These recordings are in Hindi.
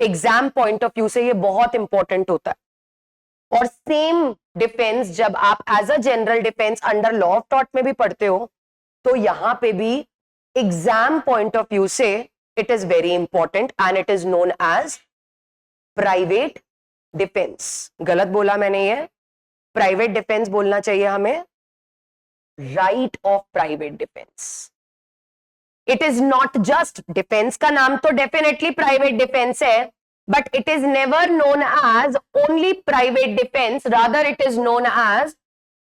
एग्जाम पॉइंट ऑफ व्यू से ये बहुत इंपॉर्टेंट होता है। और सेम डिफेंस जब आप as a general defence under law of tort में भी पढ़ते हो, तो यहां पे भी एग्जाम पॉइंट ऑफ व्यू से it is very important and it is known as private defence. गलत बोला मैंने, ये प्राइवेट डिफेंस बोलना चाहिए हमें, right of private defence. It is not just defence, का नाम तो डेफिनेटली प्राइवेट डिफेंस है, but it is never known as only private defence, rather it is known as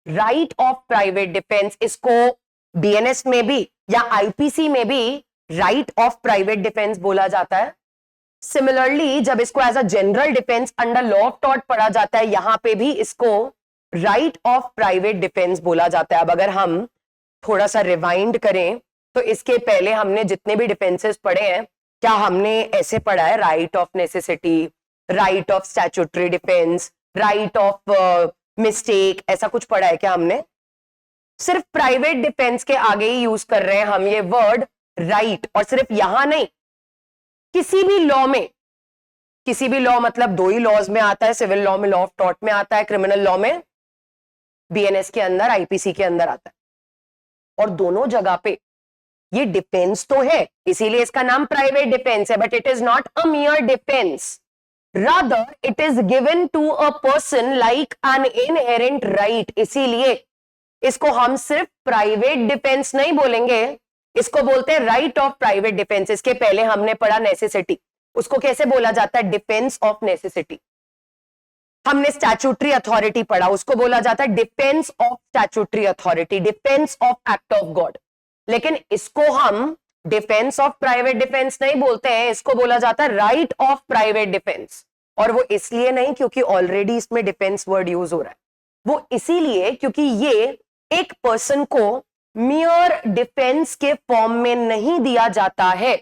right of private defence. इसको बीएनएस में भी या आईपीसी में भी राइट ऑफ प्राइवेट डिफेंस बोला जाता है। सिमिलरली जब इसको as a general defence under law of tort पढ़ा जाता है, यहां पे भी इसको राइट ऑफ प्राइवेट डिफेंस बोला जाता है। अब अगर हम थोड़ा सा रिवाइंड करें तो इसके पहले हमने जितने भी डिफेंसेस पढ़े हैं, क्या हमने ऐसे पढ़ा है right of necessity, right of statutory defence, right of mistake, ऐसा कुछ पढ़ा है क्या हमने? सिर्फ प्राइवेट डिफेंस के आगे ही यूज कर रहे हैं हम ये वर्ड राइट। और सिर्फ यहां नहीं, किसी भी लॉ में, किसी भी लॉ मतलब दो ही लॉज में आता है, सिविल लॉ में लॉ ऑफ टॉर्ट में आता है, क्रिमिनल लॉ में बीएनएस के अंदर आईपीसी के अंदर आता है। और दोनों जगह पे ये डिफेंस तो है, इसीलिए इसका नाम प्राइवेट डिफेंस है, but it is not a mere defence, rather it is given to a person like an inherent right. इसीलिए इसको हम सिर्फ प्राइवेट डिफेंस नहीं बोलेंगे, इसको बोलते हैं राइट ऑफ प्राइवेट डिफेंस। इसके पहले हमने पढ़ा नेसेसिटी, उसको कैसे बोला जाता है? Defence of necessity. हमने स्टैट्यूटरी अथॉरिटी पढ़ा, उसको बोला जाता है defence of statutory authority, defence of act of God. लेकिन इसको हम डिफेंस ऑफ प्राइवेट डिफेंस नहीं बोलते हैं, इसको बोला जाता है राइट ऑफ प्राइवेट डिफेंस। और वो इसलिए नहीं क्योंकि ऑलरेडी इसमें डिफेंस वर्ड यूज हो रहा है, वो इसीलिए क्योंकि ये एक पर्सन को मियर डिफेंस के फॉर्म में नहीं दिया जाता है,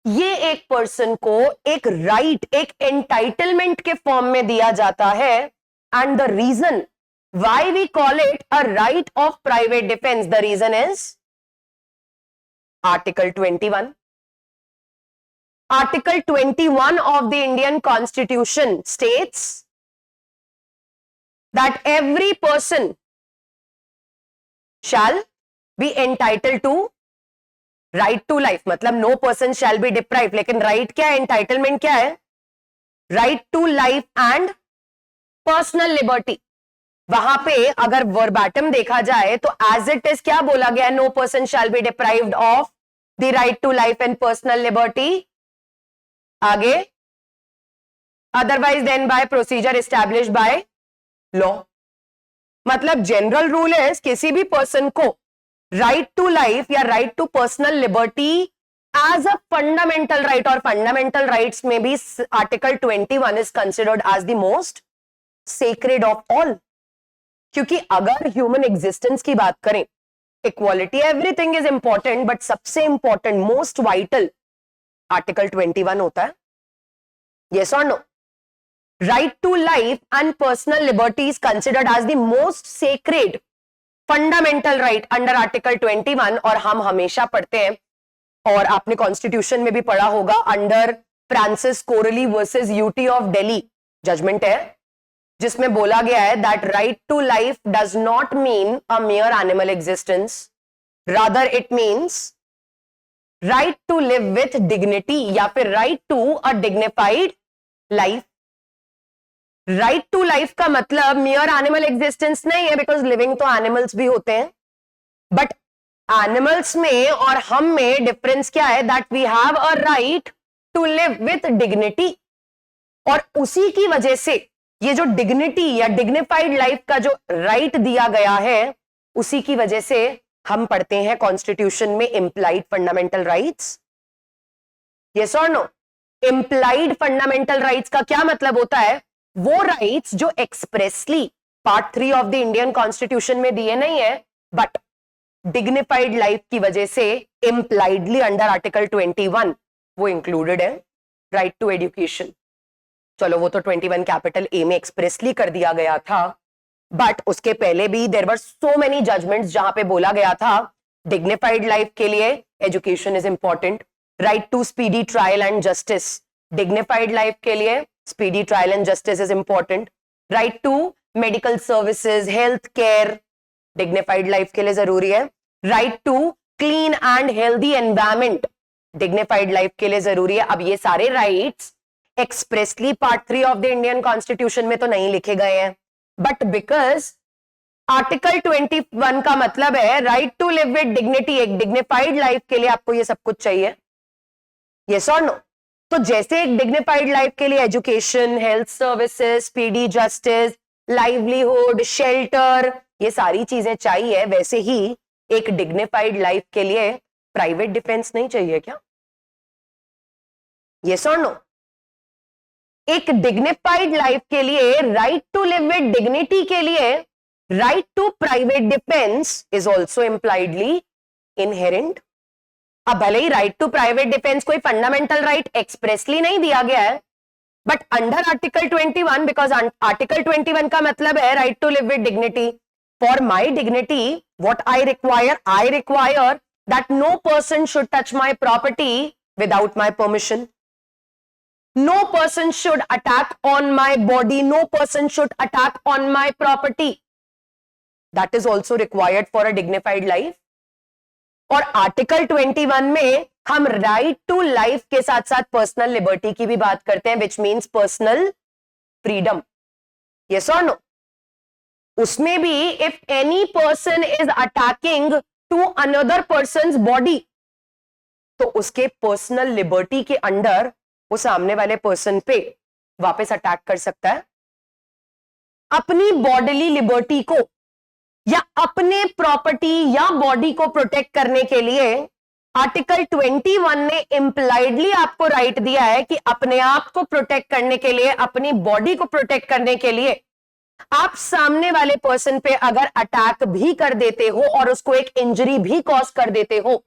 ये एक पर्सन को एक राइट, एक एंटाइटलमेंट के फॉर्म में दिया जाता है। And the reason why we call it a right of private defence, the reason is article 21। Article 21 of the Indian Constitution states that every person shall be entitled to right to life, मतलब no person shall be deprived। लेकिन right क्या है, entitlement क्या है? right to life and personal liberty। वहां पे अगर वर्बैटम देखा जाए तो एज इट इज क्या बोला गया? No person shall be deprived of the right to life and personal liberty. आगे, otherwise than by procedure established by law. मतलब जनरल रूल है किसी भी पर्सन को राइट टू लाइफ या right to personal liberty as a fundamental right, और फंडामेंटल राइट्स में भी article 21 is considered as the most sacred of all. क्योंकि अगर ह्यूमन एग्जिस्टेंस की बात करें, equality, everything is important, but सबसे इंपॉर्टेंट, मोस्ट वाइटल आर्टिकल 21 होता है। यस और no? Right to life and personal liberty is considered as the most sacred fundamental right under article 21। और हम हमेशा पढ़ते हैं, और आपने कॉन्स्टिट्यूशन में भी पढ़ा होगा, under Francis Coralie versus UT of Delhi judgment है, जिसमें बोला गया है that right to life does not mean a mere animal existence, rather it means right to live with dignity, या फिर right to a dignified life. Right to life का मतलब मियर एनिमल एग्जिस्टेंस नहीं है, बिकॉज लिविंग तो एनिमल्स भी होते हैं, बट एनिमल्स में और हम में डिफरेंस क्या है? That we have a right to live with dignity. और उसी की वजह से ये जो डिग्निटी या डिग्निफाइड लाइफ का जो राइट दिया गया है, उसी की वजह से हम पढ़ते हैं कॉन्स्टिट्यूशन में इंप्लाइड फंडामेंटल राइट्स। यस और नो? इंप्लाइड फंडामेंटल राइट्स का क्या मतलब होता है? वो राइट्स जो expressly part 3 of the Indian constitution में दिए नहीं है, बट डिग्निफाइड लाइफ की वजह से इंप्लाइडली अंडर आर्टिकल 21 वो इंक्लूडेड है। राइट टू एजुकेशन, चलो वो तो 21 कैपिटल ए में एक्सप्रेसली कर दिया गया था, बट उसके पहले भी there were so many judgments जहां पे बोला गया था डिग्निफाइड लाइफ के लिए education is important, right to speedy trial and justice, dignified life के लिए speedy trial and justice is important, right to medical services, health care dignified life के लिए जरूरी है, right to clean and healthy environment dignified life के लिए जरूरी है। अब ये सारे rights expressly part 3 of the Indian constitution में तो नहीं लिखे गए हैं, बट बिकॉज आर्टिकल 21 का मतलब है right to live with dignity, एक डिग्निफाइड लाइफ के लिए आपको ये सब कुछ चाहिए, यस और नो। तो जैसे एक डिग्निफाइड लाइफ के लिए education, health services, speedy justice, livelihood, shelter, ये सारी चीजें चाहिए, वैसे ही एक डिग्निफाइड लाइफ के लिए प्राइवेट डिफेंस नहीं चाहिए क्या? यस और नो। एक डिग्निफाइड लाइफ के लिए, right to live with dignity के लिए, right to private defence is also impliedly inherent. अब भले ही राइट टू प्राइवेट डिफेंस कोई फंडामेंटल राइट एक्सप्रेसली नहीं दिया गया है, but under article 21, because article 21 का मतलब है right to live with dignity. For my dignity what I require that no person should touch my property without my permission, no person should attack on my body, no person should attack on my property, that is also required for a dignified life। और आर्टिकल 21 में हम राइट टू लाइफ के साथ साथ पर्सनल लिबर्टी की भी बात करते हैं, which means personal freedom, yes और नो। उसमें भी if any person is attacking to another person's body, तो उसके पर्सनल लिबर्टी के अंडर वो सामने वाले पर्सन पे वापस अटैक कर सकता है। अपनी बॉडीली लिबर्टी को या अपने प्रॉपर्टी या बॉडी को प्रोटेक्ट करने के लिए आर्टिकल 21 ने इंप्लाइडली आपको राइट दिया है कि अपने आप को प्रोटेक्ट करने के लिए, अपनी बॉडी को प्रोटेक्ट करने के लिए आप सामने वाले पर्सन पे अगर अटैक भी कर देते हो और उसको एक इंजरी भी कॉज कर देते हो,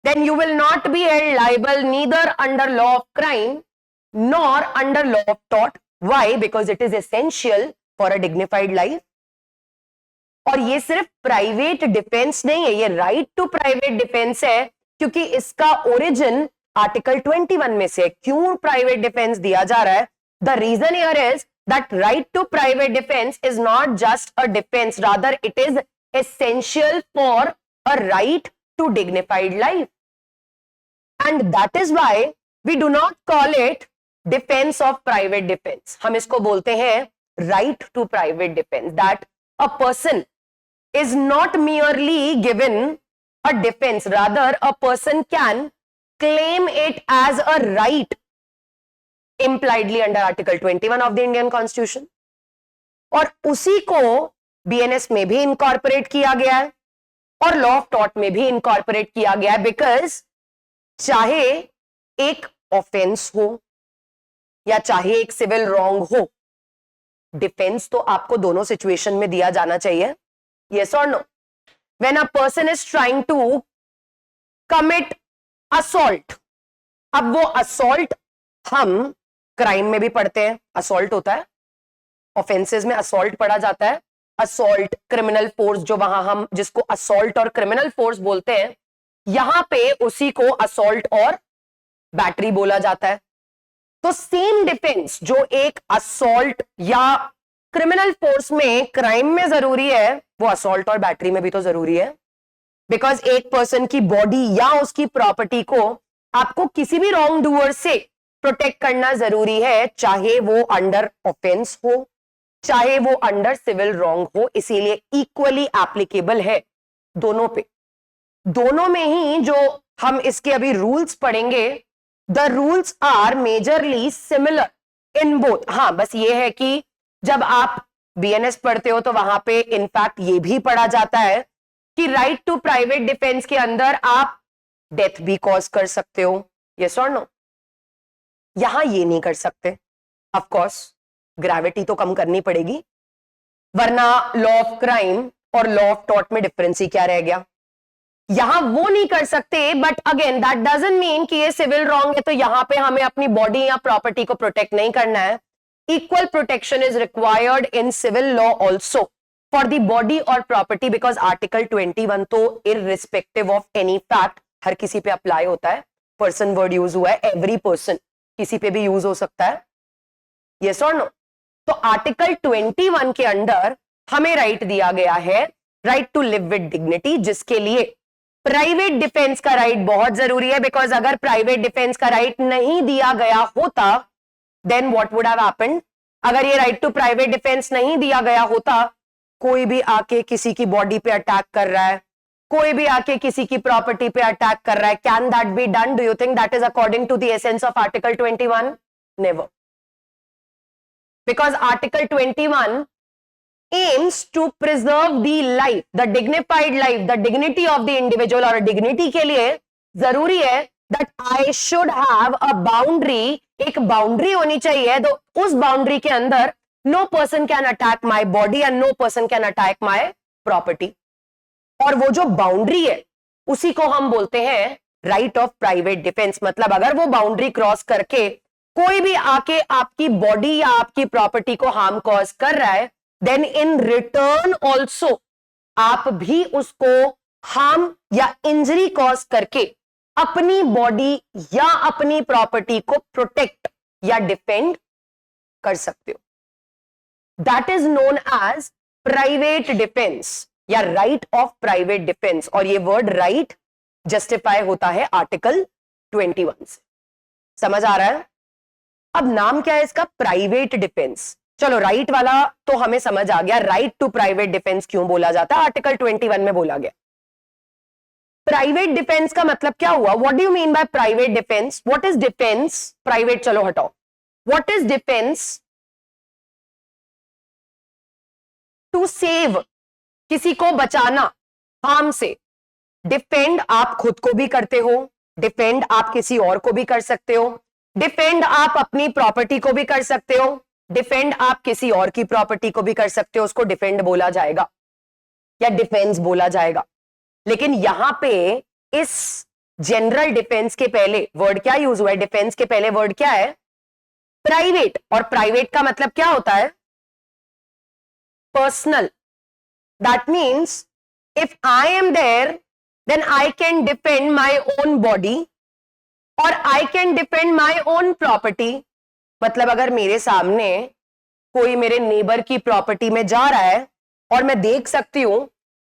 then you will not be held liable neither under law of crime nor under law of tort. Why? Because it is essential for a dignified life. और ये सिर्फ प्राइवेट डिफेंस नहीं है, ये राइट टू प्राइवेट डिफेंस है, क्योंकि इसका ओरिजिन आर्टिकल 21 में से। क्यों प्राइवेट डिफेंस दिया जा रहा है? The reason here is that right to private defence is not just a defence, rather it is essential for a right to dignified life, and that is why we do not call it defense of private defense। हम इसको बोलते हैं right to private defense, that a person is not merely given a defense, rather a person can claim it as a right impliedly under article 21 of the Indian Constitution। और उसी को BNS में भी incorporate किया गया है और लॉ ऑफ टॉर्ट में भी इनकॉर्पोरेट किया गया है, बिकॉज चाहे एक ऑफेंस हो या चाहे एक सिविल रॉन्ग हो, डिफेंस तो आपको दोनों सिचुएशन में दिया जाना चाहिए, यस और no. When a person is trying to commit assault, अब वो असॉल्ट हम क्राइम में भी पढ़ते हैं, असॉल्ट होता है, ऑफेंसेस में असॉल्ट पढ़ा जाता है, असॉल्ट, क्रिमिनल फोर्स, जो वहां हम जिसको असॉल्ट और क्रिमिनल फोर्स बोलते हैं, यहां पे उसी को असॉल्ट और बैटरी बोला जाता है। तो सेम डिफेंस जो एक असॉल्ट या क्रिमिनल फोर्स में, क्राइम में जरूरी है, वो असॉल्ट और बैटरी में भी तो जरूरी है, बिकॉज एक पर्सन की बॉडी या उसकी प्रॉपर्टी को आपको किसी भी रॉन्ग डूअर से प्रोटेक्ट करना जरूरी है, चाहे वो अंडर ऑफेंस हो, चाहे वो अंडर सिविल रॉन्ग हो। इसीलिए इक्वली एप्लीकेबल है दोनों पे। दोनों में ही जो हम इसके अभी रूल्स पढ़ेंगे, the rules are majorly similar in both. हाँ, बस ये है कि जब आप BNS पढ़ते हो तो वहां पे इनफैक्ट ये भी पढ़ा जाता है कि राइट टू प्राइवेट डिफेंस के अंदर आप डेथ भी कॉज कर सकते हो, यस और नो। यहां ये नहीं कर सकते, ऑफ कोर्स ग्रेविटी तो कम करनी पड़ेगी, वरना लॉ ऑफ क्राइम और लॉ ऑफ टॉर्ट में डिफरेंस ही क्या रह गया। यहां वो नहीं कर सकते, but again that doesn't mean कि ये सिविल रॉन्ग है तो यहां पे हमें अपनी बॉडी या प्रॉपर्टी को प्रोटेक्ट नहीं करना है। Equal protection is required in civil law also for the body और प्रॉपर्टी, बिकॉज आर्टिकल 21 तो इररिस्पेक्टिव ऑफ एनी फैक्ट हर किसी पे अप्लाई होता है। पर्सन वर्ड यूज हुआ है, एवरी पर्सन, किसी पे भी यूज हो सकता है, यस और नो? तो आर्टिकल 21 के अंडर हमें राइट दिया गया है, right to live with dignity, जिसके लिए प्राइवेट डिफेंस का राइट बहुत जरूरी है। बिकॉज अगर प्राइवेट डिफेंस का राइट नहीं दिया गया होता, then what would have happened? अगर ये राइट टू प्राइवेट डिफेंस नहीं दिया गया होता, कोई भी आके किसी की बॉडी पे अटैक कर रहा है, कोई भी आके किसी की प्रॉपर्टी पे अटैक कर रहा है, can that be done? Do you think that is according to the essence of article 21? Never. Because Article 21 aims to preserve the life, the dignified life, the dignity of the individual. और dignity के लिए जरूरी है that I should have a boundary, एक boundary होनी चाहिए, तो उस boundary के अंदर no person can attack my body and no person can attack my property. और वो जो boundary है उसी को हम बोलते हैं right of private defense. मतलब अगर वो boundary cross करके कोई भी आके आपकी बॉडी या आपकी प्रॉपर्टी को हार्म कॉज कर रहा है, देन इन रिटर्न ऑल्सो आप भी उसको हार्म या इंजरी कॉज करके अपनी बॉडी या अपनी प्रॉपर्टी को प्रोटेक्ट या डिफेंड कर सकते हो. That is known as private defence या राइट ऑफ प्राइवेट डिफेंस. और ये वर्ड राइट जस्टिफाई होता है आर्टिकल 21 से. समझ आ रहा है? अब नाम क्या है इसका? Private defence. चलो राइट वाला तो हमें समझ आ गया, राइट टू प्राइवेट डिफेंस क्यों बोला जाता है, आर्टिकल 21 में बोला गया. प्राइवेट डिफेंस का मतलब क्या हुआ? What do you mean by private defence? What is defence? Private चलो हटाओ. What is defence? To save, किसी को बचाना हार्म से. डिफेंड आप खुद को भी करते हो, डिफेंड आप किसी और को भी कर सकते हो, डिफेंड आप अपनी प्रॉपर्टी को भी कर सकते हो, डिफेंड आप किसी और की प्रॉपर्टी को भी कर सकते हो. उसको डिफेंड बोला जाएगा या डिफेंस बोला जाएगा. लेकिन यहां पे इस जनरल डिफेंस के पहले वर्ड क्या यूज हुआ है? डिफेंस के पहले वर्ड क्या है? प्राइवेट. और प्राइवेट का मतलब क्या होता है? Personal. That means if I am there then I can defend my own body और I can defend my own property. मतलब अगर मेरे सामने कोई मेरे नेबर की प्रॉपर्टी में जा रहा है और मैं देख सकती हूं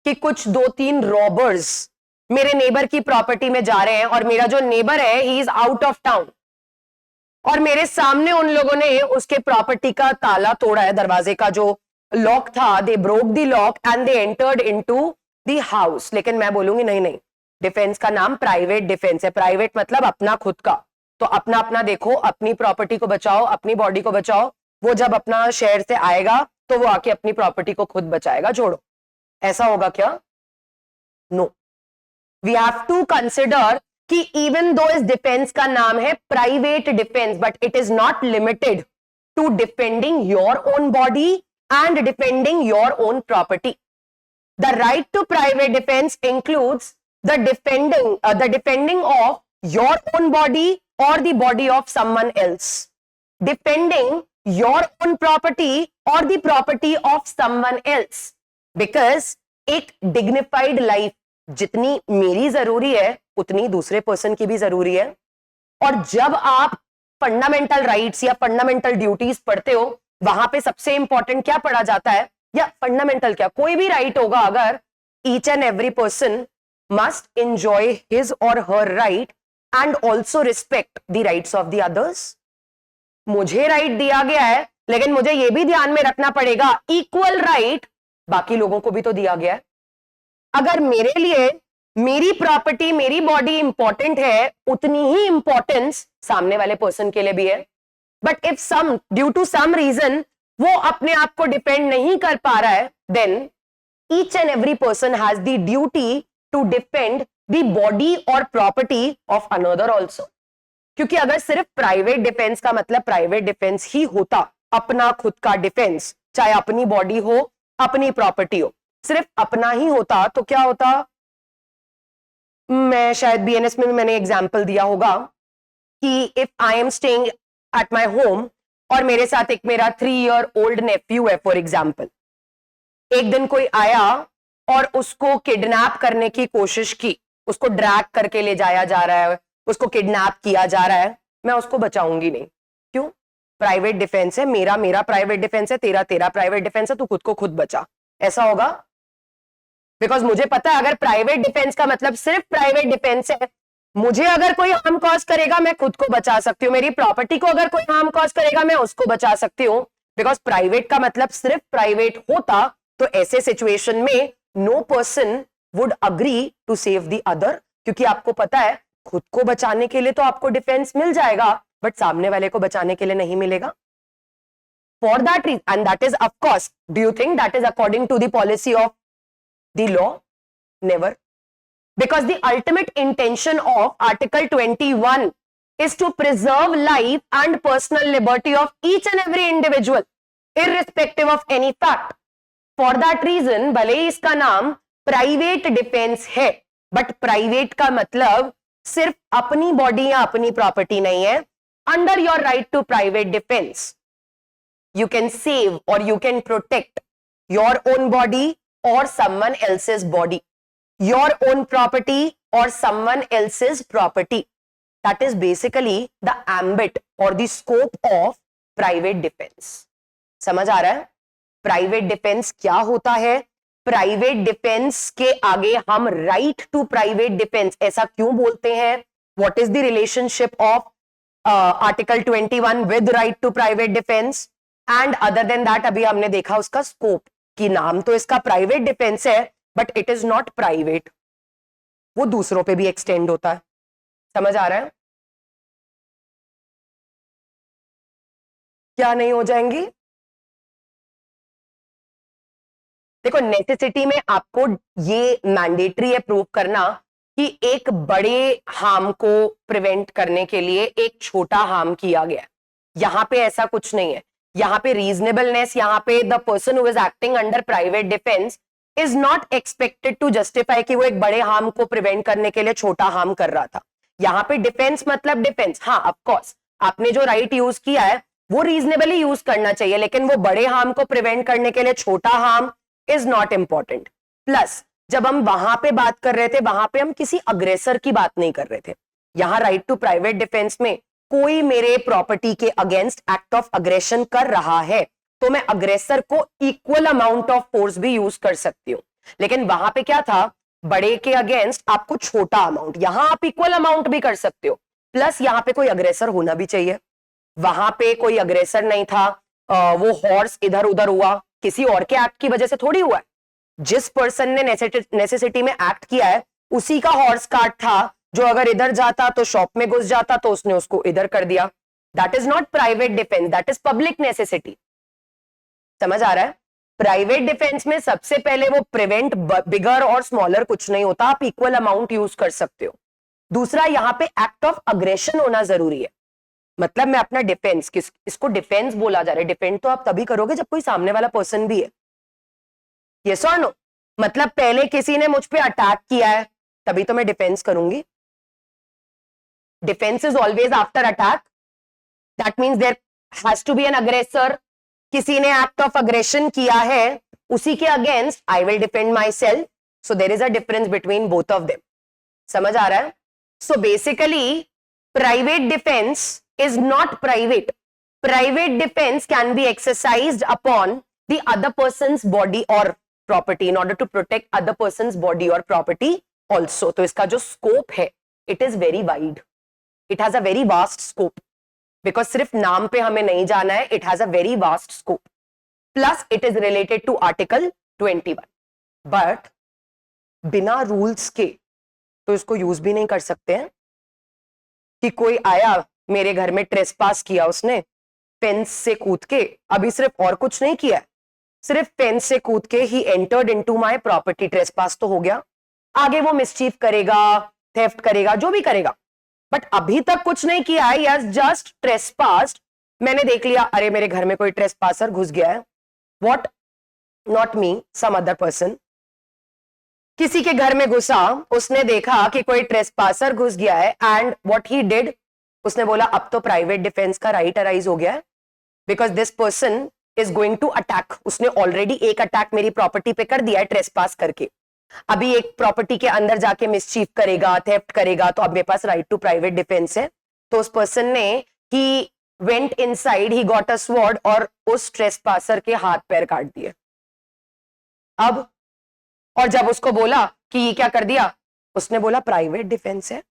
कि कुछ 2-3 रॉबर्स मेरे नेबर की प्रॉपर्टी में जा रहे हैं और मेरा जो नेबर है he is out of town और मेरे सामने उन लोगों ने उसके प्रॉपर्टी का ताला तोड़ा है, दरवाजे का जो लॉक था, they broke the lock and they entered into the house. लेकिन मैं बोलूंगी नहीं नहीं, डिफेंस का नाम प्राइवेट डिफेंस है. प्राइवेट मतलब अपना खुद का. तो अपना अपना देखो, अपनी प्रॉपर्टी को बचाओ, अपनी बॉडी को बचाओ. वो जब अपना शहर से आएगा तो वो आके अपनी प्रॉपर्टी को खुद बचाएगा. छोड़ो, ऐसा होगा क्या? No. We have to consider कि इवन दो इस डिफेंस का नाम है private defence, but it is not limited to defending your own body and defending your own property. The right to private defence includes the defending of your own body or the body of someone else, defending your own property or the property of someone else, because एक dignified life जितनी मेरी जरूरी है उतनी दूसरे पर्सन की भी जरूरी है. और जब आप फंडामेंटल राइट्स या फंडामेंटल ड्यूटीज पढ़ते हो, वहां पे सबसे इंपॉर्टेंट क्या पढ़ा जाता है? या फंडामेंटल क्या, कोई भी राइट होगा अगर, each and every person must enjoy his or her right and also respect the rights of the others. मुझे राइट दिया गया है लेकिन मुझे यह भी ध्यान में रखना पड़ेगा इक्वल राइट बाकी लोगों को भी तो दिया गया है. अगर मेरे लिए मेरी प्रॉपर्टी, मेरी बॉडी इंपॉर्टेंट है, उतनी ही इंपॉर्टेंस सामने वाले पर्सन के लिए भी है. But if some due to some reason वो अपने आप को डिपेंड नहीं कर पा रहा है, then each and every person has the duty to defend the body or property of another also. क्योंकि अगर सिर्फ प्राइवेट डिफेंस का मतलब प्राइवेट डिफेंस ही होता, अपना खुद का डिफेंस, चाहे अपनी बॉडी हो, अपनी प्रॉपर्टी हो, सिर्फ अपना ही होता तो क्या होता? मैं शायद बीएनएस में भी मैंने एग्जांपल दिया होगा कि if I am staying at my home और मेरे साथ एक मेरा 3-year-old नेफ्यू है फॉर एग्जांपल, एक दिन कोई आया और उसको किडनैप करने की कोशिश की, उसको ड्रैग करके ले जाया जा रहा है, उसको किडनैप किया जा रहा है. मैं उसको बचाऊंगी नहीं। क्यों? प्राइवेट डिफेंस है, मेरा मेरा प्राइवेट डिफेंस है, तेरा तेरा प्राइवेट डिफेंस है, तू खुद को खुद बचा। ऐसा होगा? बिकॉज मुझे पता है अगर प्राइवेट डिफेंस का मतलब सिर्फ प्राइवेट डिफेंस है, मुझे अगर कोई हार्म कॉज करेगा मैं खुद को बचा सकती हूँ, मेरी प्रॉपर्टी को अगर कोई हार्म कॉज करेगा मैं उसको बचा सकती हूँ। बिकॉज प्राइवेट का मतलब सिर्फ प्राइवेट होता तो ऐसे सिचुएशन में no person would agree to save the other, क्योंकि आपको पता है खुद को बचाने के लिए तो आपको डिफेंस मिल जाएगा बट सामने वाले को बचाने के लिए नहीं मिलेगा। For that reason, and that is of course, do you think that is according to the policy of the law? Never. Because the ultimate intention of Article 21 is to preserve life and personal liberty of each and every individual, irrespective of any fact. For that reason, भले ही इसका नाम प्राइवेट डिफेंस है, बट प्राइवेट का मतलब सिर्फ अपनी बॉडी या अपनी प्रॉपर्टी नहीं है। Under your right to private defence you can save or you can protect your own body or someone else's body, your own property or someone else's property. That is basically the ambit or the scope of private defense. समझ आ रहा है? प्राइवेट डिफेंस क्या होता है? प्राइवेट डिफेंस के आगे हम राइट टू प्राइवेट डिफेंस ऐसा क्यों बोलते हैं? What is the relationship of article 21 with right to private defence? And other than that अभी हमने देखा उसका स्कोप कि नाम तो इसका प्राइवेट डिफेंस है but it is not private, वो दूसरों पे भी एक्सटेंड होता है। समझ आ रहा है? क्या नहीं हो जाएंगी? देखो नेसेसिटी में आपको ये मैंडेटरी है प्रूव करना कि एक बड़े हार्म को प्रिवेंट करने के लिए एक छोटा हार्म किया गया। यहां पे ऐसा कुछ नहीं है। यहाँ पे रीजनेबलनेस, यहाँ पे the person who is acting under private defence is not expected to justify कि वो एक बड़े हार्म को प्रिवेंट करने के लिए छोटा हार्म कर रहा था। यहाँ पे डिफेंस मतलब डिफेंस, हाँ ऑफ कोर्स आपने जो राइट यूज किया है वो रीजनेबली यूज करना चाहिए, लेकिन वो बड़े हार्म को प्रिवेंट करने के लिए छोटा harm is not important. Plus जब हम वहां पे बात कर रहे थे वहां पे हम किसी अग्रेसर की बात नहीं कर रहे थे। यहाँ राइट टू प्राइवेट डिफेंस में कोई मेरे प्रॉपर्टी के अगेंस्ट एक्ट ऑफ अग्रेशन कर रहा है तो मैं अग्रेसर को इक्वल अमाउंट ऑफ फोर्स भी यूज कर सकती हूं। लेकिन वहां पे क्या था? बड़े के अगेंस्ट आपको छोटा अमाउंट, यहां आप इक्वल अमाउंट भी कर सकते हो। प्लस यहां पे कोई अग्रेसर होना भी चाहिए। वहां पे कोई अग्रेसर नहीं था, वो हॉर्स इधर उधर हुआ किसी और के एक्ट की वजह से थोड़ी हुआ है। जिस पर्सन ने नेसेसिटी में एक्ट किया है उसी का हॉर्स कार्ट था, जो अगर इधर जाता तो शॉप में घुस जाता तो उसने उसको इधर कर दिया। That is not private defence, that is public necessity. समझ आ रहा है? प्राइवेट डिफेंस में सबसे पहले वो प्रिवेंट बिगर और स्मॉलर कुछ नहीं होता, आप इक्वल अमाउंट यूज कर सकते हो। दूसरा यहाँ पे एक्ट ऑफ अग्रेशन होना जरूरी है। मतलब मैं अपना डिफेंस, इसको डिफेंस बोला जा रहा है, डिफेंड तो आप तभी करोगे जब कोई सामने वाला पर्सन भी है। यस और नो? मतलब पहले किसी ने मुझ पे अटैक किया है तभी तो मैं डिफेंस करूंगी। Defence is always after attack, that means there has to be an aggressor. किसी ने एक्ट ऑफ अग्रेशन किया है उसी के against I will defend myself, so there is a difference between both of them. समझ आ रहा है? So basically private defence is not private. Private defense can be exercised upon the other person's body or property in order to protect other person's body or property also. तो इसका जो scope है, it is very wide. It has a very vast scope. Because सिर्फ नाम पे हमें नहीं जाना है, it has a very vast scope. Plus it is related to Article 21. But बिना rules के तो इसको यूज भी नहीं कर सकते हैं कि कोई आया मेरे घर में ट्रेसपास किया उसने फेंस से कूद के, अभी सिर्फ और कुछ नहीं किया, सिर्फ फेंस से कूद के he entered into my property, trespass तो हो गया। आगे वो मिसचीफ करेगा, थेफ्ट करेगा, जो भी करेगा, बट अभी तक कुछ नहीं किया है, यस जस्ट ट्रेसपास्ड। मैंने देख लिया अरे मेरे घर में कोई ट्रेसपासर घुस गया है, what, not me, some other person. किसी के घर में घुसा, उसने देखा कि कोई ट्रेसपासर घुस गया है एंड व्हाट ही डिड, उसने बोला अब तो प्राइवेट डिफेंस का राइट अराइज हो गया है because this person is going to attack. उसने ऑलरेडी एक अटैक मेरी प्रॉपर्टी पे कर दिया है ट्रेसपास करके, अभी एक प्रॉपर्टी के अंदर जाके मिसचीफ करेगा, थेफ्ट करेगा, तो अब मेरे पास राइट टू प्राइवेट डिफेंस है। तो उस पर्सन ने he went inside, he got a sword और उस ट्रेसपासर के हाथ पैर काट दिए। अब और जब उसको बोला कि ये क्या कर दिया, उसने बोला प्राइवेट डिफेंस है,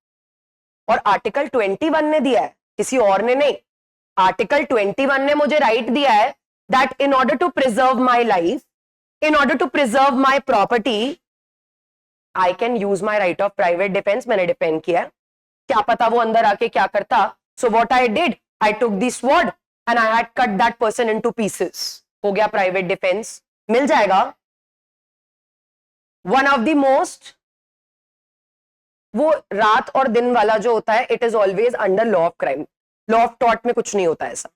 और आर्टिकल 21 ने दिया है, किसी और ने नहीं। आर्टिकल 21 ने मुझे राइट दिया है that in order to preserve my life, in order to preserve my property, I can use my right of private defence. मैंने डिफेंड किया, क्या पता वो अंदर आके क्या करता। So what I did, I took the sword and I had cut that person into pieces. हो गया प्राइवेट डिफेंस, मिल जाएगा। वन ऑफ द मोस्ट, वो रात और दिन वाला जो होता है, it is always under law of crime. Law of tort में कुछ नहीं होता ऐसा।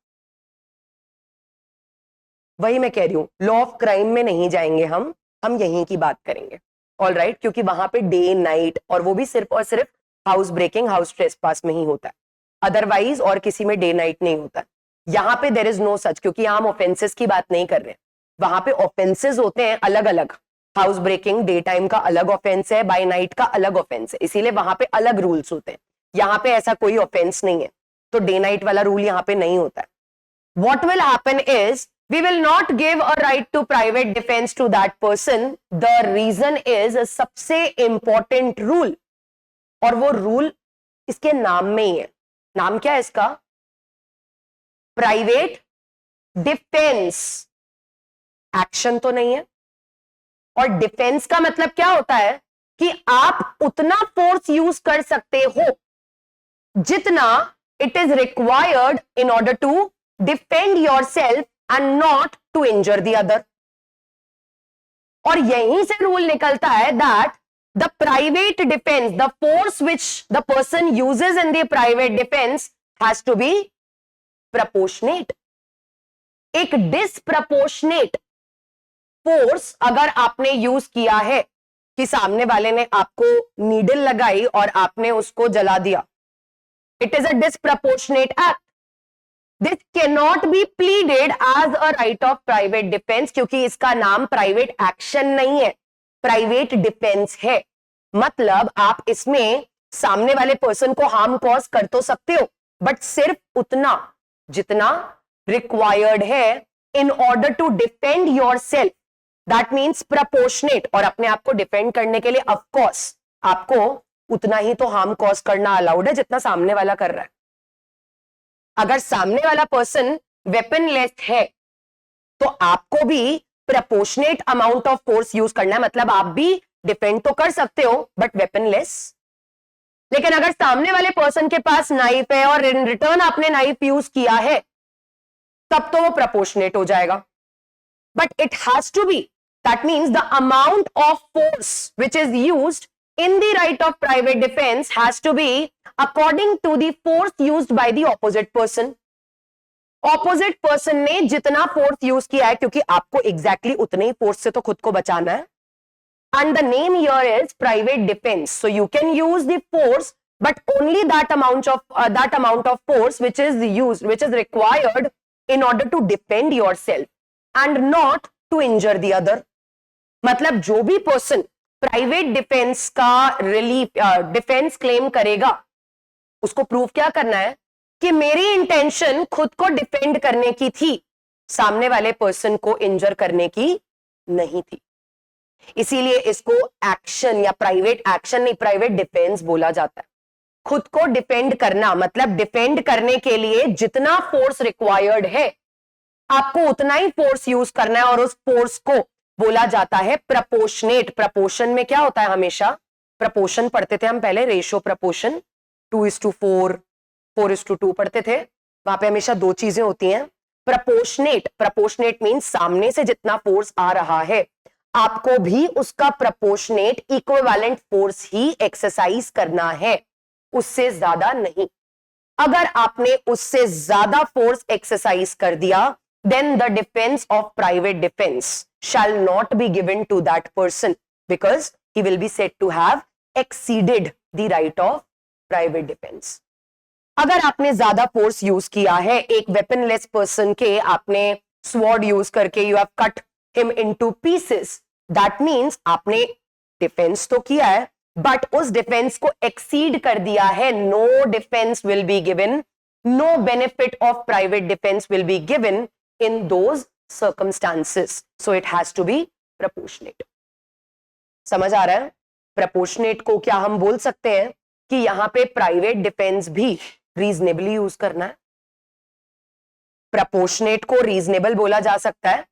वही मैं कह रही हूं, लॉ ऑफ क्राइम में नहीं जाएंगे हम यहीं की बात करेंगे। ऑल राइट, क्योंकि वहां पे डे नाइट, और वो भी सिर्फ और सिर्फ हाउस ब्रेकिंग, हाउस ट्रेसपास में ही होता है, अदरवाइज और किसी में डे नाइट नहीं होता है। यहां पे देयर इज नो सच, क्योंकि यहां हम ऑफेंसेस की बात नहीं कर रहे हैं। वहां पे ऑफेंसेस होते हैं अलग अलग, हाउस ब्रेकिंग डे टाइम का अलग ऑफेंस है, बाय नाइट का अलग ऑफेंस है, इसीलिए वहां पे अलग रूल्स होते हैं। यहां पे ऐसा कोई ऑफेंस नहीं है, तो डे नाइट वाला रूल यहां पे नहीं होता है। What will happen is we will not give a right to private defense to that person. The reason is सबसे important rule, और वो रूल इसके नाम में ही है। नाम क्या है इसका? Private defence. एक्शन तो नहीं है, और डिफेंस का मतलब क्या होता है कि आप उतना फोर्स यूज कर सकते हो जितना it is required in order to defend yourself and not to injure the other. और यहीं से रूल निकलता है that the private defense, the force which the person uses in the private defense has to be proportionate. एक disproportionate force अगर आपने यूज किया है कि सामने वाले ने आपको नीडल लगाई और आपने उसको जला दिया, it is a disproportionate act. This cannot be pleaded as a right of private defense, क्योंकि इसका नाम प्राइवेट एक्शन नहीं है, प्राइवेट डिफेंस है। मतलब आप इसमें सामने वाले पर्सन को हार्म कॉज कर तो सकते हो, बट सिर्फ उतना जितना रिक्वायर्ड है in order to defend yourself. That means proportionate, और अपने आप को डिफेंड करने के लिए ऑफकोर्स आपको उतना ही तो हार्म कॉज करना अलाउड है जितना सामने वाला कर रहा है। अगर सामने वाला पर्सन वेपनलेस है तो आपको भी proportionate amount of force use करना है, मतलब आप भी डिफेंड तो कर सकते हो बट वेपनलेस। लेकिन अगर सामने वाले पर्सन के पास नाइफ है और इन रिटर्न आपने नाइफ यूज किया है, तब तो वो प्रपोर्शनेट हो जाएगा। But it has to be, that means the amount of force which is used in the right of private defense has to be according to the force used by the opposite person. Opposite person ने जितना फोर्स यूज किया है, क्योंकि आपको एग्जैक्टली उतने ही फोर्स से तो खुद को बचाना है, and the name here is private defense. So you can use the force, but only that amount of force which is used, which is required in order to defend yourself and not to injure the other. मतलब जो भी पर्सन प्राइवेट डिफेंस का रिलीफ डिफेंस क्लेम करेगा, उसको प्रूव क्या करना है कि मेरी इंटेंशन खुद को डिफेंड करने की थी, सामने वाले पर्सन को इंजर करने की नहीं थी। इसीलिए इसको एक्शन या प्राइवेट एक्शन नहीं, प्राइवेट डिफेंस बोला जाता है। खुद को डिफेंड करना मतलब डिफेंड करने के लिए जितना फोर्स रिक्वायर्ड है आपको उतना ही फोर्स यूज करना है, और उस फोर्स को बोला जाता है प्रपोर्शनेट। प्रपोर्शन में क्या होता है, हमेशा प्रपोर्शन पढ़ते थे हम पहले, रेशियो प्रपोर्शन 2:4, 4:2 पढ़ते थे, वहां पे हमेशा दो चीजें होती हैं। प्रपोर्शनेट मीन्स सामने से जितना फोर्स आ रहा है आपको भी उसका प्रपोर्शनेट इक्विवेलेंट फोर्स ही एक्सरसाइज करना है, उससे ज्यादा नहीं। अगर आपने उससे ज्यादा फोर्स एक्सरसाइज कर दिया, then the defense of private defense shall not be given to that person, because he will be said to have exceeded the right of private defense. अगर आपने ज्यादा फोर्स यूज किया है एक वेपनलेस पर्सन के, आपने स्वॉर्ड यूज करके you have cut him into pieces, that means आपने डिफेंस तो किया है बट उस डिफेंस को एक्सीड कर दिया है, no defence will be given, no benefit of private defence will be given in those circumstances, so it has to be proportionate. समझ आ रहा है? प्रपोर्शनेट को क्या हम बोल सकते हैं कि यहां पे प्राइवेट डिफेंस भी रीजनेबली यूज करना है। प्रपोर्शनेट को रीजनेबल बोला जा सकता है,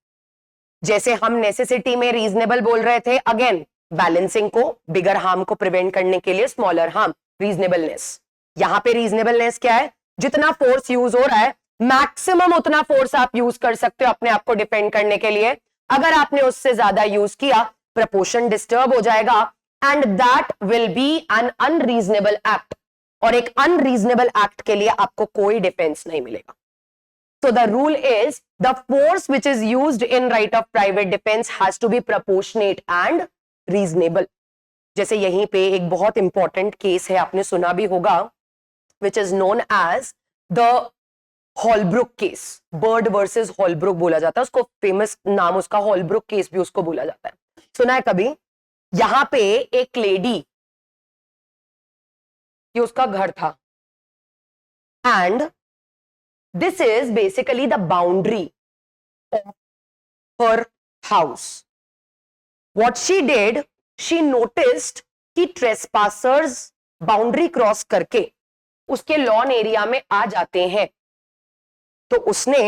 जैसे हम नेसेसिटी में रीजनेबल बोल रहे थे, अगेन बैलेंसिंग को, बिगर हार्म को प्रिवेंट करने के लिए स्मॉलर हार्म, रीजनेबलनेस। यहां पे रीजनेबलनेस क्या है? जितना फोर्स यूज हो रहा है मैक्सिमम उतना फोर्स आप यूज कर सकते हो अपने आप को डिफेंड करने के लिए। अगर आपने उससे ज्यादा यूज किया, प्रपोर्शन डिस्टर्ब हो जाएगा and that will be an unreasonable act, और एक अनरीजनेबल एक्ट के लिए आपको कोई डिफेंस नहीं मिलेगा। So the rule is the force which is used in right of private defense has to be proportionate and reasonable. जैसे यहीं पे एक बहुत इंपॉर्टेंट केस है, आपने सुना भी होगा, which is known as the Holbrooke case. Bird versus Holbrooke बोला जाता है उसको, फेमस नाम उसका हॉलब्रुक केस भी उसको बोला जाता है। सुना है कभी? यहां पे एक लेडी, ये उसका घर था, and this is basically the boundary of her house. What she did, she noticed कि trespassers boundary cross करके उसके लॉन एरिया में आ जाते हैं, तो उसने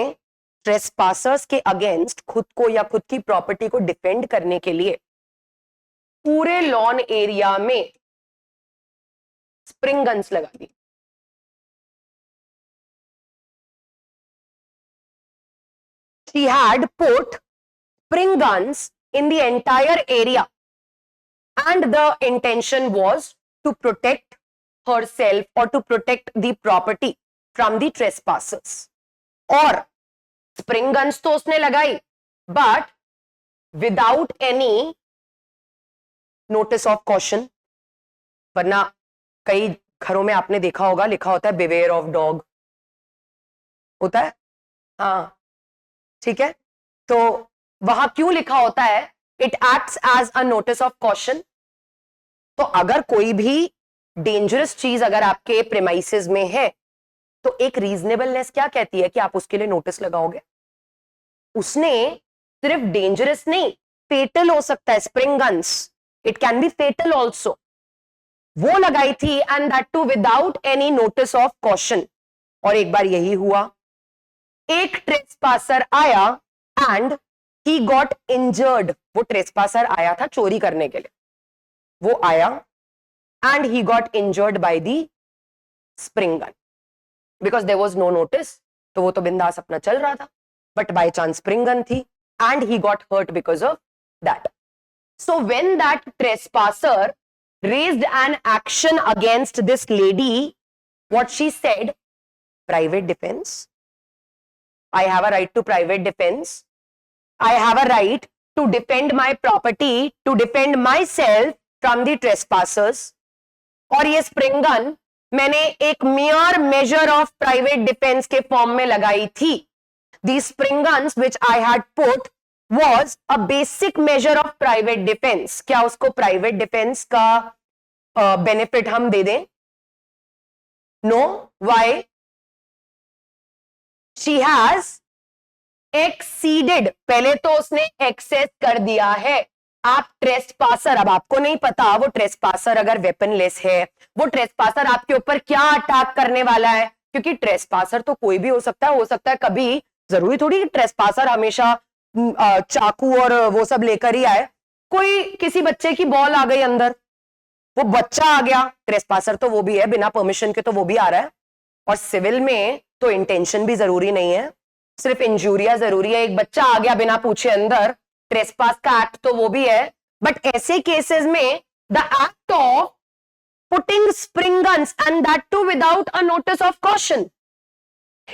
trespassers के अगेंस्ट खुद को या खुद की प्रॉपर्टी को डिफेंड करने के लिए पूरे लॉन एरिया में स्प्रिंग गन्स लगा दी। She had put spring guns in the entire area and the intention was to protect herself or to protect the property from the trespassers. और spring guns तो उसने लगाई, but without any notice of caution, वरना कई घरों में आपने देखा होगा लिखा होता है beware of dog, होता है, हाँ ठीक है। तो वहां क्यों लिखा होता है? It acts as a notice of caution. तो अगर कोई भी डेंजरस चीज अगर आपके प्रेमाइसेस में है, तो एक रीजनेबलनेस क्या कहती है कि आप उसके लिए नोटिस लगाओगे। उसने सिर्फ डेंजरस नहीं, फेटल हो सकता है, spring guns, it can be fatal also, वो लगाई थी, and that too without any notice of caution. और एक बार यही हुआ, एक ट्रेसपासर आया एंड ही गॉट इंजर्ड। वो ट्रेसपासर आया था चोरी करने के लिए, वो आया and he got injured by the spring gun because there was no notice. तो वो तो बिंदास अपना चल रहा था, but by chance spring gun थी and he got hurt because of that. So when that trespasser raised an action against this lady, what she said, private defense, I have a right to private defense, I have a right to defend my property, to defend myself from the trespassers, और ये स्प्रिंग गन मैंने एक mere measure of private defense के फॉर्म में लगाई थी। These spring guns which I had put was a basic measure of private defense। क्या उसको private defense का बेनिफिट हम दे दें? No, why? She has exceeded, पहले तो उसने एक्सेस कर दिया है। आप ट्रेसपासर, अब आपको नहीं पता वो ट्रेसपासर अगर वेपनलेस है, वो ट्रेसपासर आपके ऊपर क्या अटैक करने वाला है, क्योंकि ट्रेसपासर तो कोई भी हो सकता है कभी, जरूरी थोड़ी ट्रेसपासर हमेशा चाकू और वो सब लेकर ही आए। कोई किसी बच्चे की बॉल आ गई अंदर, वो बच्चा आ गया, ट्रेसपासर तो वो भी है, बिना परमिशन के तो वो भी आ रहा है। और सिविल में तो इंटेंशन भी जरूरी नहीं है, सिर्फ इंजूरिया जरूरी है। एक बच्चा आ गया बिना पूछे अंदर, ट्रेसपास का एक्ट तो वो भी है। बट ऐसे केसेस में the act of putting spring guns and that too without a notice of caution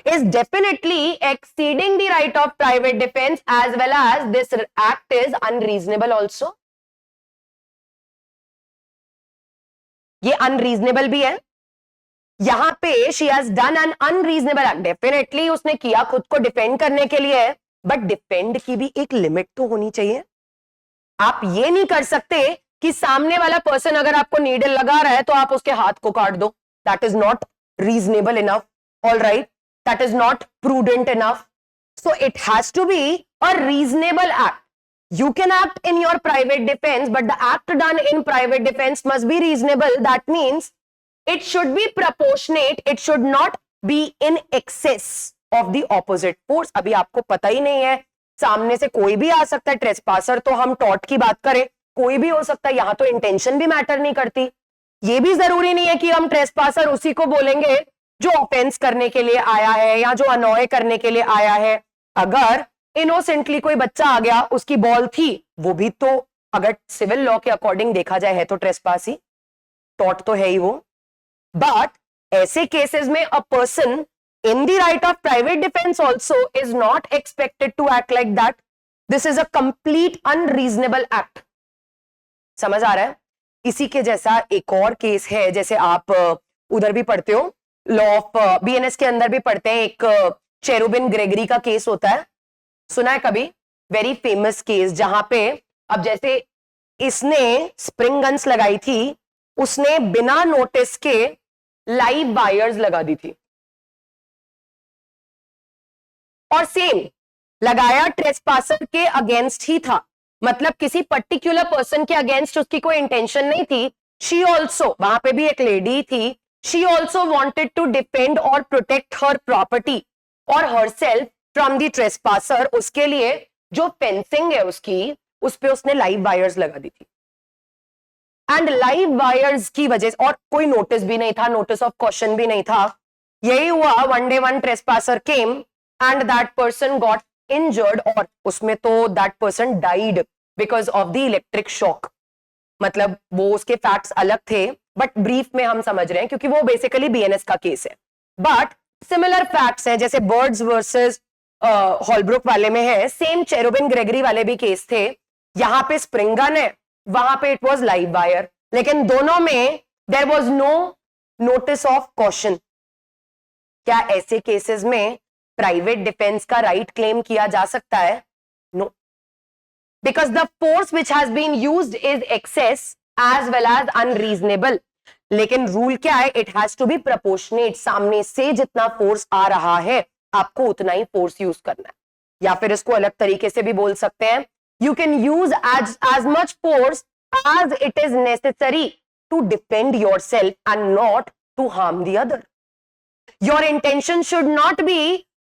is definitely exceeding the right of private defense, as well as this act is unreasonable also। ये अनरीजनेबल भी है। यहां पे she has done an unreasonable act, definitely उसने किया खुद को डिफेंड करने के लिए, बट डिफेंड की भी एक लिमिट तो होनी चाहिए। आप ये नहीं कर सकते कि सामने वाला पर्सन अगर आपको नीडल लगा रहा है तो आप उसके हाथ को काट दो. That is not reasonable enough. All right, that is not prudent enough. So it has to be a reasonable act. You can act in your private defense, but the act done in private defense must be reasonable. That means it should be proportionate. It should not be in excess of the opposite force. अभी आपको पता ही नहीं है, सामने से कोई भी आ सकता है ट्रेसपासर. तो हम टॉर्ट की बात करें, कोई भी हो सकता है. यहां तो इंटेंशन भी मैटर नहीं करती. ये भी जरूरी नहीं है कि हम ट्रेसपासर उसी को बोलेंगे जो ऑफेंस करने के लिए आया है या जो अनॉय करने के लिए आया है. अगर इनोसेंटली कोई बच्चा आ गया, उसकी बॉल थी, वो भी तो अगर सिविल लॉ के अकॉर्डिंग देखा जाए है तो ट्रेसपास ही, टॉर्ट तो है ही वो. बट ऐसे केसेस में a person in the right of private defence also is not expected to act like that. This is a complete unreasonable act. समझ आ रहा है? इसी के जैसा एक और केस है, जैसे आप उधर भी पढ़ते हो, लॉ ऑफ बीएनएस के अंदर भी पढ़ते हैं, एक चेरुबिन ग्रेगरी का केस होता है. सुना है कभी? वेरी फेमस केस, जहां पे अब जैसे इसने स्प्रिंग गन्स लगाई थी, उसने बिना नोटिस के लाइव वायर्स लगा दी थी. और सेम लगाया ट्रेसपासर के अगेंस्ट ही था. मतलब किसी पर्टिकुलर पर्सन के अगेंस्ट उसकी कोई इंटेंशन नहीं थी. शी ऑल्सो, वहां पे भी एक लेडी थी, she also wanted to defend और प्रोटेक्ट हर प्रॉपर्टी और हरसेल्फ फ्रॉम दी ट्रेसपासर. उसके लिए जो फेंसिंग है उसकी, उस पे उसने लाइव वायर्स लगा दी थी. एंड लाइव वायर्स की वजह से, और कोई नोटिस भी नहीं था, नोटिस ऑफ कॉशन भी नहीं था. यही हुआ, one day one trespasser came and that person got injured, और उसमें तो that person died because of the electric shock. मतलब वो उसके फैक्ट्स अलग थे, बट ब्रीफ में हम समझ रहे हैं क्योंकि वो बेसिकली बीएनएस का केस है. बट सिमिलर फैक्ट्स हैं, जैसे बर्ड्स वर्सेस हॉलब्रुक वाले में है, सेम चेरुबिन ग्रेगरी वाले भी केस थे. यहां पे स्प्रिंग गन है, वहां पे इट वाज लाइव वायर, लेकिन दोनों में there was no notice of caution. क्या ऐसे केसेस में प्राइवेट डिफेंस का राइट क्लेम किया जा सकता है? No, because the force which has been used is excess as well as unreasonable. लेकिन रूल क्या है? It has to be proportionate. सामने से जितना फोर्स आ रहा है आपको उतना ही फोर्स यूज करना है. या फिर इसको अलग तरीके से भी बोल सकते हैं, you can use as much force as it is necessary to defend yourself and not to harm the other. Your intention should not be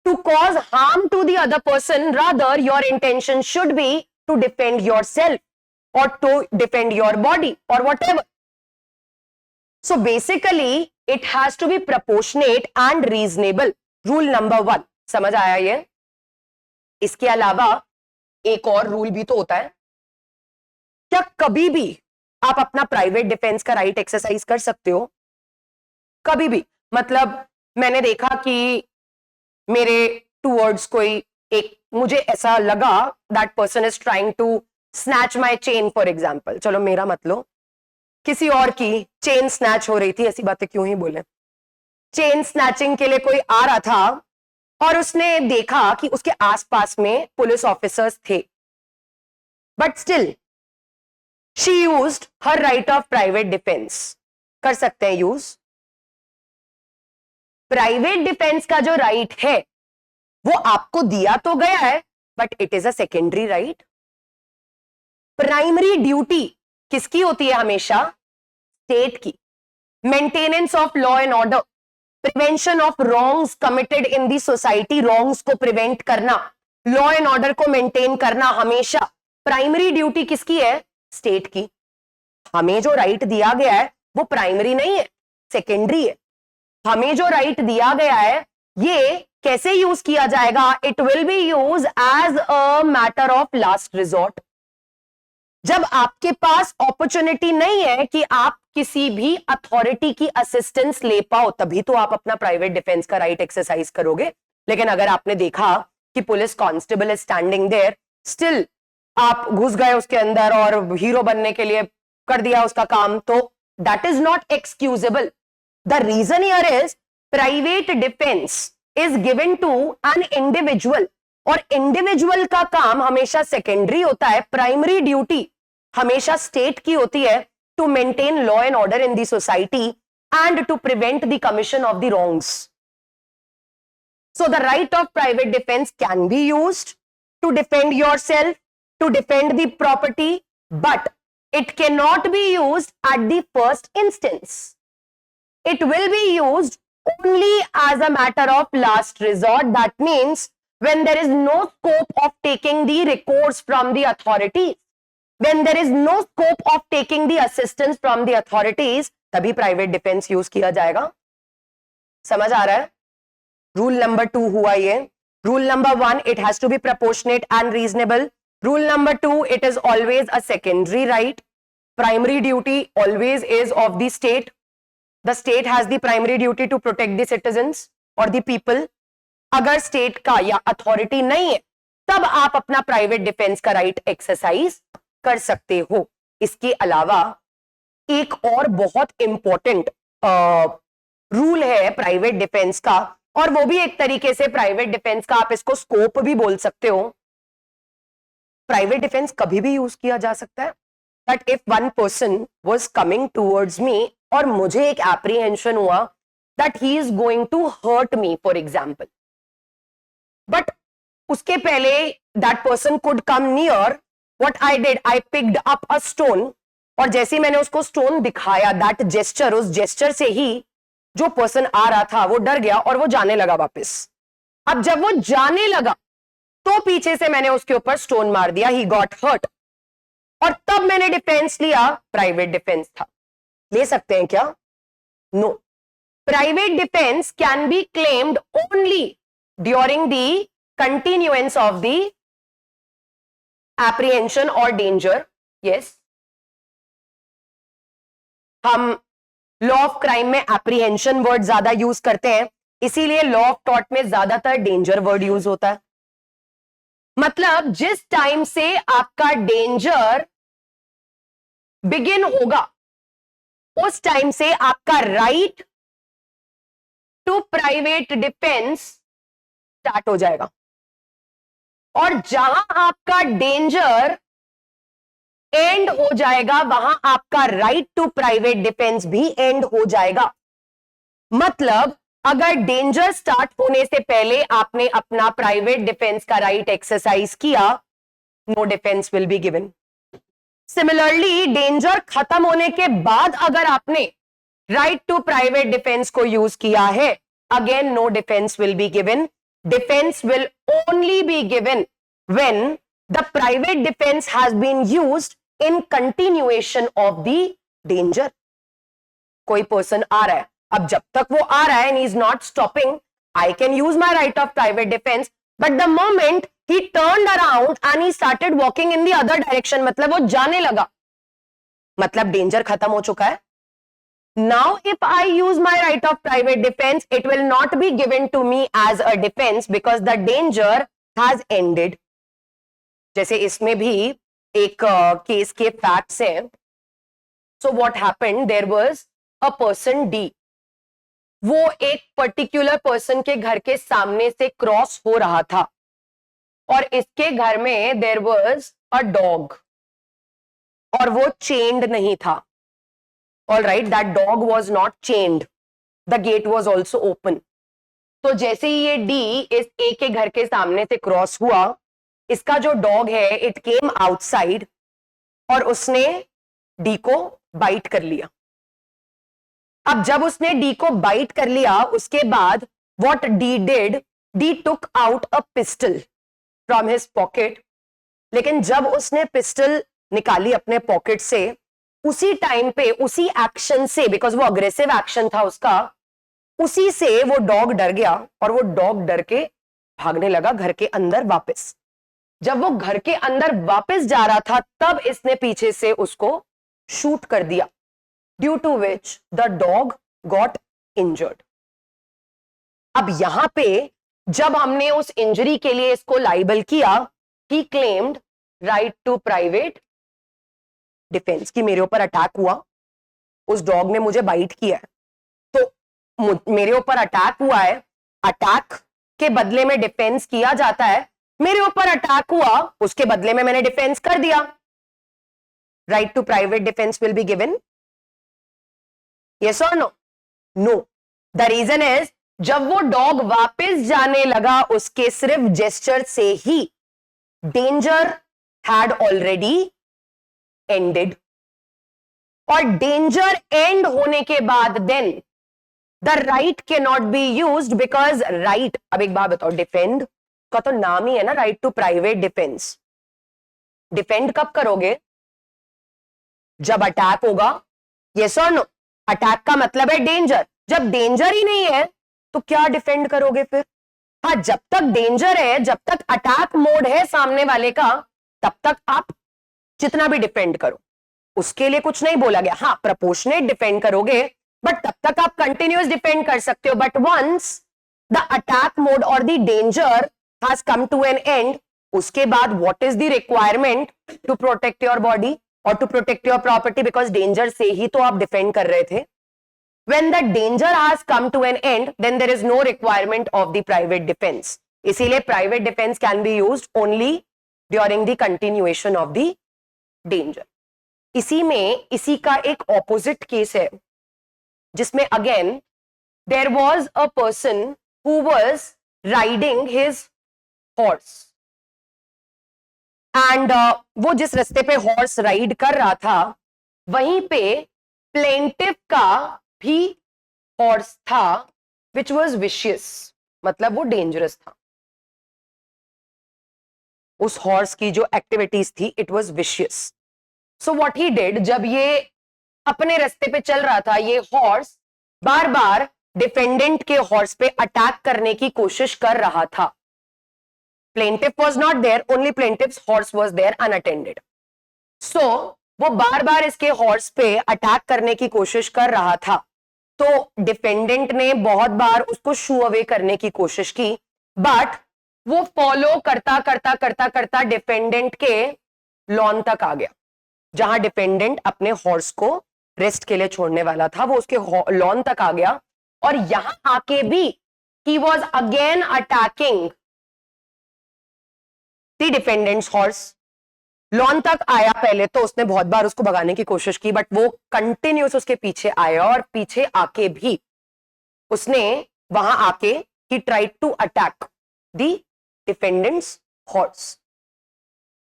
to cause harm to the other person, rather your intention should be to defend yourself or to defend your body or whatever. So basically it has to be proportionate and reasonable. Rule number 1 समझ आया ये? इसके अलावा एक और रूल भी तो होता है. क्या कभी भी आप अपना प्राइवेट डिफेंस का राइट एक्सरसाइज कर सकते हो? कभी भी. मतलब मैंने देखा कि मेरे टूवर्ड्स कोई एक, मुझे ऐसा लगा that person is trying to snatch my chain for example. चलो मेरा मत लो, किसी और की चेन स्नैच हो रही थी, ऐसी बातें क्यों ही बोले. चेन स्नैचिंग के लिए कोई आ रहा था और उसने देखा कि उसके आसपास में पुलिस ऑफिसर्स थे, but still she used her right of private defence. कर सकते हैं यूज. प्राइवेट डिफेंस का जो राइट है वो आपको दिया तो गया है, but it is a secondary right. Primary duty किसकी होती है? हमेशा स्टेट की. Maintenance of law and order, prevention of wrongs committed in the society, wrongs को प्रिवेंट करना, लॉ एंड ऑर्डर को मेंटेन करना, हमेशा प्राइमरी ड्यूटी किसकी है? स्टेट की. हमें जो राइट दिया गया है वो प्राइमरी नहीं है, सेकेंडरी है. हमें जो राइट दिया गया है ये कैसे यूज किया जाएगा? It will be use as a matter of last resort. जब आपके पास अपॉर्चुनिटी नहीं है कि आप किसी भी अथॉरिटी की असिस्टेंस ले पाओ, तभी तो आप अपना प्राइवेट डिफेंस का राइट एक्सरसाइज करोगे. लेकिन अगर आपने देखा कि police constable is standing there, still आप घुस गए उसके अंदर और हीरो बनने के लिए कर दिया उसका काम, तो that is not excusable. The reason here is private defence is given to an individual, और इंडिविजुअल का काम हमेशा सेकेंडरी होता है. प्राइमरी ड्यूटी हमेशा स्टेट की होती है to maintain law and order in the society and to prevent the commission of the wrongs. So the right of private defense can be used to defend yourself, to defend the property, but it cannot be used at the first instance. It will be used only as a matter of last resort. That means when there is no scope of taking the recourse from the authorities, when there is no scope of taking the assistance from the authorities, तभी private defense use किया जाएगा. समझ आ रहा है? रूल नंबर 2 हुआ ये. Rule number 1, it has to be proportionate and reasonable. Rule number 2, it is always a secondary right. Primary duty always is of the state. The state has the primary duty to protect the citizens और द पीपल. अगर स्टेट का या अथॉरिटी नहीं है तब आप अपना प्राइवेट डिफेंस का राइट एक्सरसाइज कर सकते हो. इसके अलावा एक और बहुत इंपॉर्टेंट रूल है प्राइवेट डिफेंस का, और वो भी एक तरीके से प्राइवेट डिफेंस का आप इसको स्कोप भी बोल सकते हो. प्राइवेट डिफेंस कभी भी यूज किया जा सकता है. But if one person was coming towards me और मुझे एक एप्रीहेंशन हुआ that he is going to hurt me for example, but उसके पहले that person could come near, what I did, I picked up a stone, और जैसे मैंने उसको स्टोन दिखाया, दैट जेस्चर, उस जेस्चर से ही जो पर्सन आ रहा था वो डर गया और वो जाने लगा वापस. अब जब वो जाने लगा तो पीछे से मैंने उसके ऊपर स्टोन मार दिया, ही गॉट हर्ट, और तब मैंने डिफेंस लिया. प्राइवेट डिफेंस था. ले सकते हैं क्या? No. Private defence can be claimed only during the continuance of the apprehension और डेंजर. यस, हम लॉ ऑफ क्राइम में एप्रीहेंशन वर्ड ज्यादा यूज करते हैं, इसीलिए लॉ ऑफ टॉर्ट में ज्यादातर डेंजर वर्ड यूज होता है. मतलब जिस टाइम से आपका डेंजर बिगिन होगा उस टाइम से आपका right to private defence start हो जाएगा, और जहां आपका डेंजर एंड हो जाएगा वहां आपका राइट टू प्राइवेट डिफेंस भी एंड हो जाएगा. मतलब अगर डेंजर स्टार्ट होने से पहले आपने अपना प्राइवेट डिफेंस का राइट एक्सरसाइज किया, no defence will be given. Similarly danger खत्म होने के बाद अगर आपने राइट टू प्राइवेट डिफेंस को यूज किया है, again no defence will be given. Defence will only be given when the private defence has been used in continuation of the danger. कोई पर्सन आ रहा है, अब जब तक वो आ रहा है and he is not stopping, I can use my right of private defense, but the moment he turned around and he started walking in the other direction, मतलब वो जाने लगा, मतलब डेंजर खत्म हो चुका है. Now if I use my right of private defense, it will not be given to me as a defense because the danger has ended. जैसे इसमें भी एक केस के फैक्ट्स हैं. So what happened, there was a person D, वो एक पर्टिकुलर पर्सन के घर के सामने से क्रॉस हो रहा था, और इसके घर में देयर वाज अ डॉग, और वो चेन्ड नहीं था. All right, that dog was not chained, the gate was also open. तो जैसे ही ये डी इस ए के घर के सामने से क्रॉस हुआ, इसका जो डॉग है इट केम आउटसाइड और उसने डी को बाइट कर लिया. अब जब उसने डी को बाइट कर लिया, उसके बाद what D did, D took out a pistol from his pocket. लेकिन जब उसने पिस्टल निकाली अपने पॉकेट से, उसी टाइम पे, उसी एक्शन से, बिकॉज वो अग्रेसिव एक्शन था उसका, उसी से वो डॉग डर गया और वो डॉग डर के भागने लगा घर के अंदर वापस. जब वो घर के अंदर वापस जा रहा था तब इसने पीछे से उसको शूट कर दिया, due to which the dog got injured. अब यहां पे जब हमने उस इंजरी के लिए इसको लाइबल किया, he claimed right to private defence, कि मेरे ऊपर अटैक हुआ, उस डॉग ने मुझे बाइट किया है, तो मेरे ऊपर अटैक हुआ है, अटैक के बदले में डिफेंस किया जाता है, मेरे ऊपर अटैक हुआ, उसके बदले में मैंने डिफेंस कर दिया. right to private defense will be given? Yes or no? No. The reason is, जब वो डॉग वापस जाने लगा उसके सिर्फ जेस्चर से ही डेंजर हैड ऑलरेडी एंडेड, और डेंजर एंड होने के बाद then the right can not be used, because right, अब एक बात बताओ, डिफेंड का तो नाम ही है ना right to private defence. Defend कब करोगे? जब अटैक होगा। यस और नो? अटैक का मतलब है डेंजर। जब डेंजर ही नहीं है तो क्या डिफेंड करोगे फिर? हाँ, जब तक डेंजर है, जब तक अटैक मोड है सामने वाले का, तब तक आप जितना भी डिफेंड करो, उसके लिए कुछ नहीं बोला गया। हाँ, प्रोपोर्शनेट डिफेंड करोगे, बट तब तक आप कंटिन्यूअस डिफेंड कर सकते हो। But once the attack mode और the danger has come to an end, उसके बाद what is the requirement to protect your body और to protect your property, because danger से ही तो आप डिफेंड कर रहे थे। When the danger has come to an end, then there is no requirement of the private defense. इसीलिए private defense can be used only during the continuation of the danger. इसी का एक opposite case है, जिसमें again there was a person who was riding his horse, and वो जिस रास्ते पे horse ride कर रहा था, वहीं पे plaintiff का भी हॉर्स था, विच वॉज विशियस, मतलब वो डेंजरस था। उस हॉर्स की जो एक्टिविटीज थी, it was vicious. So what he did, जब ये अपने रास्ते पे चल रहा था, ये हॉर्स बार बार डिफेंडेंट के हॉर्स पे अटैक करने की कोशिश कर रहा था। Plaintiff was not there, only plaintiff's horse was there unattended. So वो बार बार इसके हॉर्स पे अटैक करने की कोशिश कर रहा था, तो डिफेंडेंट ने बहुत बार उसको शू अवे करने की कोशिश की, बट वो फॉलो करता करता करता करता डिफेंडेंट के लॉन तक आ गया, जहां डिफेंडेंट अपने हॉर्स को रेस्ट के लिए छोड़ने वाला था। वो उसके लॉन तक आ गया, और यहां आके भी he was again attacking the defendant's horse. Lawn तक आया पहले तो उसने बहुत बार उसको भगाने की कोशिश की, बट वो कंटिन्यूस उसके पीछे आया, और पीछे आके भी उसने वहां आके ही tried to attack the defendant's horse.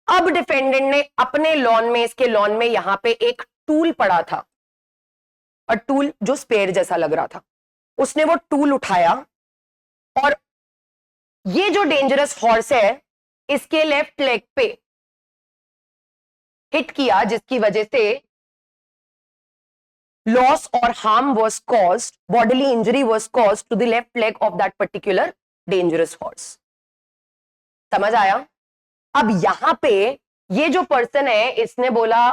अब डिफेंडेंट ने अपने लॉन में, इसके लॉन में यहां पे एक टूल पड़ा था, और टूल जो स्पेयर जैसा लग रहा था, उसने वो टूल उठाया, और ये जो डेंजरस हॉर्स है, इसके लेफ्ट लेग पे हिट किया, जिसकी वजह से लॉस और harm was caused, bodily injury was caused to the left leg of that particular dangerous horse. समझ आया? अब यहां पे ये जो पर्सन है, इसने बोला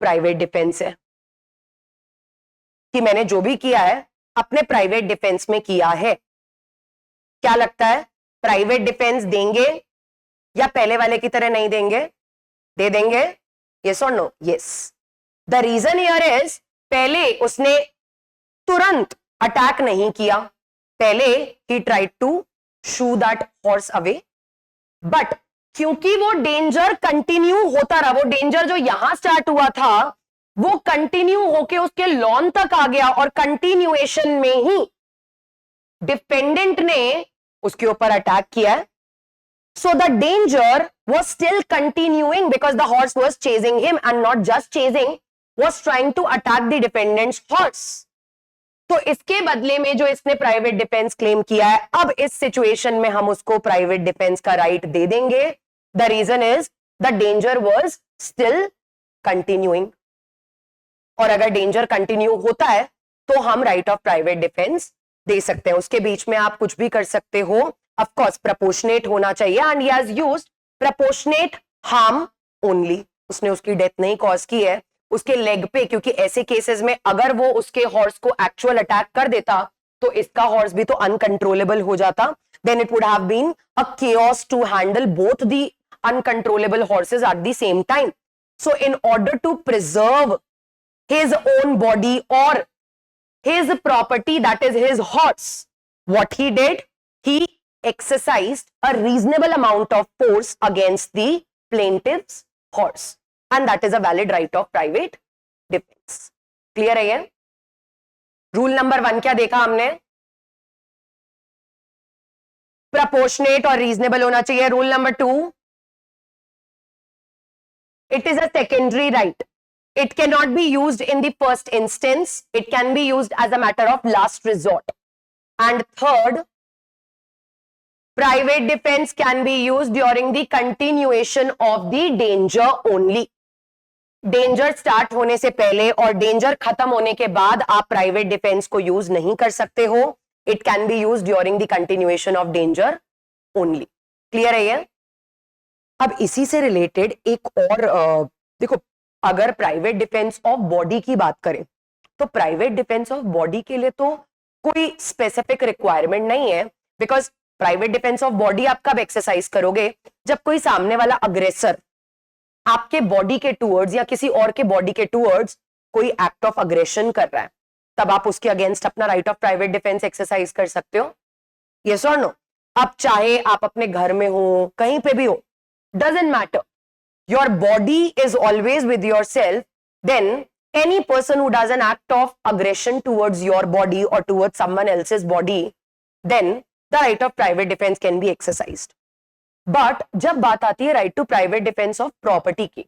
प्राइवेट डिफेंस है, कि मैंने जो भी किया है अपने प्राइवेट डिफेंस में किया है। क्या लगता है, प्राइवेट डिफेंस देंगे या पहले वाले की तरह नहीं देंगे? दे देंगे? यस और no? Yes. The reason here is, पहले उसने तुरंत अटैक नहीं किया, पहले ही tried to shoo that horse away, but क्योंकि वो डेंजर कंटिन्यू होता रहा, वो डेंजर जो यहां स्टार्ट हुआ था वो कंटिन्यू होके उसके लॉन तक आ गया, और कंटिन्यूएशन में ही डिफेंडेंट ने उसके ऊपर अटैक किया है। So the danger was still continuing because the horse was chasing him, and not just chasing, was trying to attack the defendant's horse. तो इसके बदले में जो इसने प्राइवेट डिफेंस क्लेम किया है, अब इस सिचुएशन में हम उसको प्राइवेट डिफेंस का राइट दे देंगे। The reason is the danger was still continuing, और अगर डेंजर कंटिन्यू होता है तो हम राइट ऑफ प्राइवेट डिफेंस दे सकते हैं। उसके बीच में आप कुछ भी कर सकते हो, ऑफ कोर्स प्रोपोर्शनेट होना चाहिए, and he has used proportionate harm only. उसने उसकी डेथ नहीं कॉज की है उसके लेग पे, क्योंकि ऐसे केसेस में अगर वो उसके हॉर्स को एक्चुअल अटैक कर देता तो इसका हॉर्स भी तो अनकंट्रोलेबल हो जाता, then it would have been a chaos to handle both the uncontrollable horses at the same time. So in order to preserve his own body or his property, that is his horse, what he did, he exercised a reasonable amount of force against the plaintiff's horse, and that is a valid right of private defence. Clear है ये? रूल नंबर 1 क्या देखा हमने? प्रपोर्शनेट और रीजनेबल होना चाहिए। Rule number 2, it is a secondary right. It cannot be used in the first instance. It can be used as a matter of last resort. And third, private defense can be used during the continuation of the danger only. Danger start होने से पहले और डेंजर खत्म होने के बाद आप प्राइवेट डिफेंस को यूज नहीं कर सकते हो. It can B use during the continuation of danger only. Clear है ये? अब इसी से रिलेटेड एक और देखो, अगर प्राइवेट डिफेंस ऑफ बॉडी की बात करें तो प्राइवेट डिफेंस ऑफ बॉडी के लिए तो कोई स्पेसिफिक रिक्वायरमेंट नहीं है, because private defence of body आप कब एक्सरसाइज करोगे? जब कोई सामने वाला अग्रेसर आपके बॉडी के टूवर्ड्स या किसी और के बॉडी के टूवर्ड्स कोई एक्ट ऑफ अग्रेशन कर रहा है, तब आप उसके अगेंस्ट अपना right of private defence exercise कर सकते हो. यस और नो? अब चाहे आप अपने घर में हो, कहीं पे भी हो, doesn't matter, your body is always with yourself, then any person who does an act of aggression towards your body or towards someone else's body, then the right of private defense can be exercised. But जब बात आती है right to private defense of property की,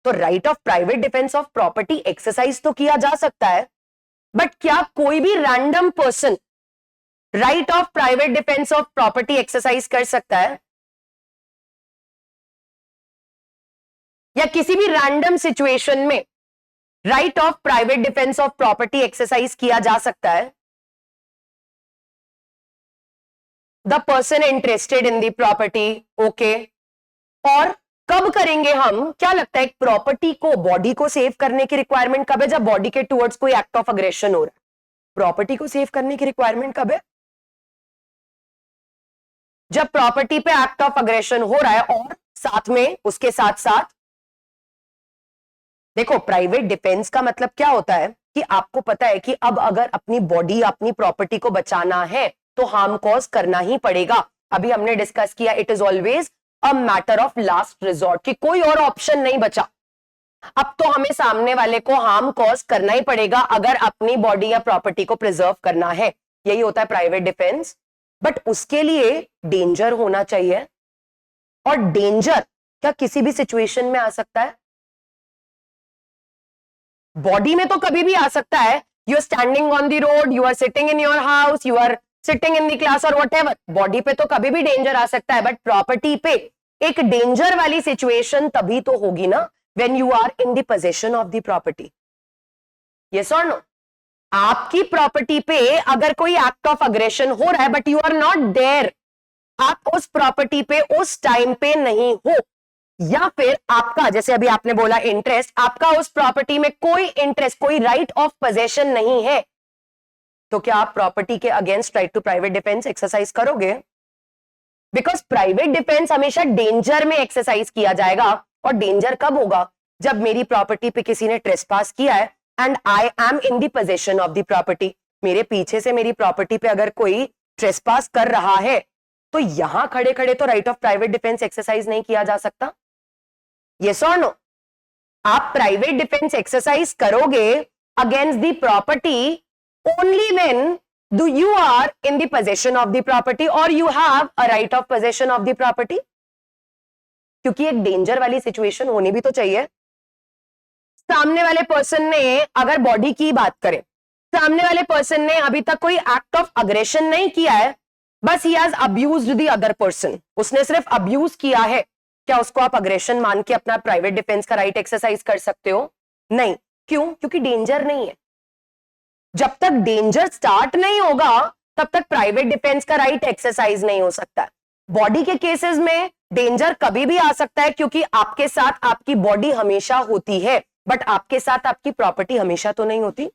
तो right of private defense of property exercise तो किया जा सकता है, but क्या कोई भी random person right of private defense of property exercise कर सकता है? या किसी भी रैंडम सिचुएशन में right of private defence of property exercise किया जा सकता है? The person interested in the property, okay. और कब करेंगे हम? क्या लगता है, एक प्रॉपर्टी को, बॉडी को सेव करने की रिक्वायरमेंट कब है? जब बॉडी के टुवर्ड्स कोई एक्ट ऑफ अग्रेशन हो रहा है. प्रॉपर्टी को सेव करने की रिक्वायरमेंट कब है? जब प्रॉपर्टी पे एक्ट ऑफ अग्रेशन हो रहा है और साथ में, उसके साथ साथ, देखो प्राइवेट डिफेंस का मतलब क्या होता है कि आपको पता है कि अब अगर अपनी बॉडी, अपनी प्रॉपर्टी को बचाना है तो हार्म कॉज करना ही पड़ेगा. अभी हमने डिस्कस किया, it is always a matter of last resort, कि कोई और ऑप्शन नहीं बचा. अब तो हमें सामने वाले को हार्म कॉज करना ही पड़ेगा अगर अपनी बॉडी या प्रॉपर्टी को प्रिजर्व करना है. यही होता है प्राइवेट डिफेंस. बट उसके लिए डेंजर होना चाहिए, और डेंजर क्या किसी भी सिचुएशन में आ सकता है? बॉडी में तो कभी भी आ सकता है. You are standing on the road, you are sitting in your house, you are sitting in the class और व्हाटएवर. बॉडी पे तो कभी भी डेंजर आ सकता है, बट प्रॉपर्टी पे एक डेंजर वाली सिचुएशन तभी तो होगी ना, when you are in the position of the property. Yes और नो? आपकी प्रॉपर्टी पे अगर कोई एक्ट ऑफ अग्रेशन हो रहा है but you are not there, आप उस प्रॉपर्टी पे उस टाइम पे नहीं हो, या फिर आपका, जैसे अभी आपने बोला इंटरेस्ट, आपका उस प्रॉपर्टी में कोई इंटरेस्ट, कोई राइट ऑफ पोजेशन नहीं है, तो क्या आप प्रॉपर्टी के against right to private defence exercise करोगे? बिकॉज प्राइवेट डिफेंस हमेशा डेंजर में एक्सरसाइज किया जाएगा. और डेंजर कब होगा? जब मेरी प्रॉपर्टी पे किसी ने ट्रेसपास किया है and I am in the position of the property. मेरे पीछे से मेरी प्रॉपर्टी पे अगर कोई ट्रेसपास कर रहा है तो यहां खड़े खड़े तो right of private defence exercise नहीं किया जा सकता. यस और नो? आप प्राइवेट डिफेंस एक्सरसाइज करोगे against the property only when do you are in the possession of the property or you have a right of possession of the property. क्योंकि एक डेंजर वाली सिचुएशन होनी भी तो चाहिए. सामने वाले पर्सन ने, अगर बॉडी की बात करें, सामने वाले पर्सन ने अभी तक कोई एक्ट ऑफ अग्रेशन नहीं किया है, बस he has abused the other person. उसने सिर्फ अब्यूज किया है. क्या उसको आप अग्रेशन मान के अपना प्राइवेट डिफेंस का राइट एक्सरसाइज कर सकते हो? नहीं. क्यों? क्योंकि डेंजर नहीं है. जब तक डेंजर स्टार्ट नहीं होगा तब तक प्राइवेट डिफेंस का राइट एक्सरसाइज नहीं हो सकता. बॉडी के केसेस में डेंजर कभी भी आ सकता है, क्योंकि आपके साथ आपकी बॉडी हमेशा होती है, बट आपके साथ आपकी प्रॉपर्टी हमेशा तो नहीं होती.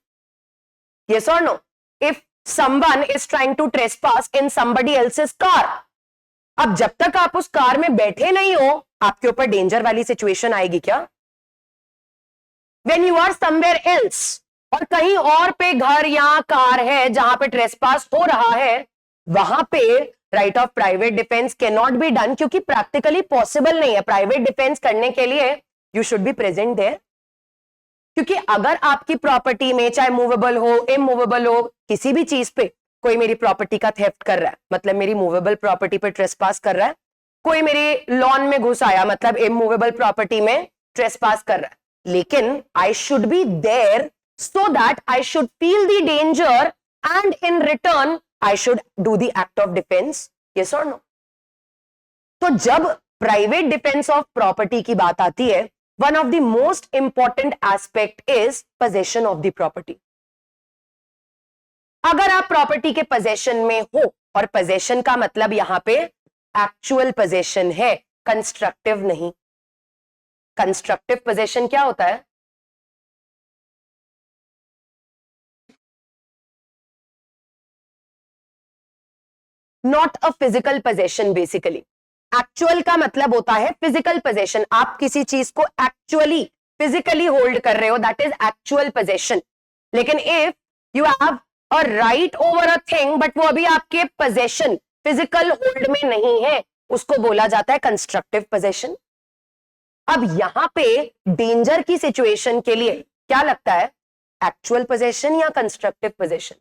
यस और no? If someone is trying to trespass in somebody else's car, अब जब तक आप उस कार में बैठे नहीं हो, आपके ऊपर डेंजर वाली सिचुएशन आएगी क्या? When you are somewhere else, और कहीं और पे घर या कार है जहां पे ट्रेसपास हो रहा है, वहां पे right of private defence can not be done, क्योंकि प्रैक्टिकली पॉसिबल नहीं है. प्राइवेट डिफेंस करने के लिए you should be present there, क्योंकि अगर आपकी प्रॉपर्टी में चाहे मूवेबल हो इमूवेबल हो किसी भी चीज पे कोई मेरी प्रॉपर्टी का थेफ्ट कर रहा है, मतलब मेरी मूवेबल प्रॉपर्टी पे ट्रेसपास कर रहा है, कोई मेरे लॉन में घुस आया मतलब इमूवेबल प्रॉपर्टी में ट्रेसपास कर रहा है, लेकिन I should be there so that I should feel the danger and in return I should do the act of defence, yes और नो। तो जब प्राइवेट डिफेंस ऑफ प्रॉपर्टी की बात आती है, one of the most important aspect is possession of the property. अगर आप प्रॉपर्टी के पोजेशन में हो, और पोजेशन का मतलब यहां पे एक्चुअल पोजेशन है, कंस्ट्रक्टिव नहीं। कंस्ट्रक्टिव पोजेशन क्या होता है? Not a physical possession basically. Actual का मतलब होता है फिजिकल पोजेशन, आप किसी चीज को एक्चुअली फिजिकली होल्ड कर रहे हो, दैट इज एक्चुअल पोजेशन। लेकिन if you have a right over a thing but वो अभी आपके पोजेशन फिजिकल होल्ड में नहीं है, उसको बोला जाता है कंस्ट्रक्टिव पोजेशन। अब यहां पे डेंजर की सिचुएशन के लिए क्या लगता है, एक्चुअल पोजेशन या कंस्ट्रक्टिव पोजेशन?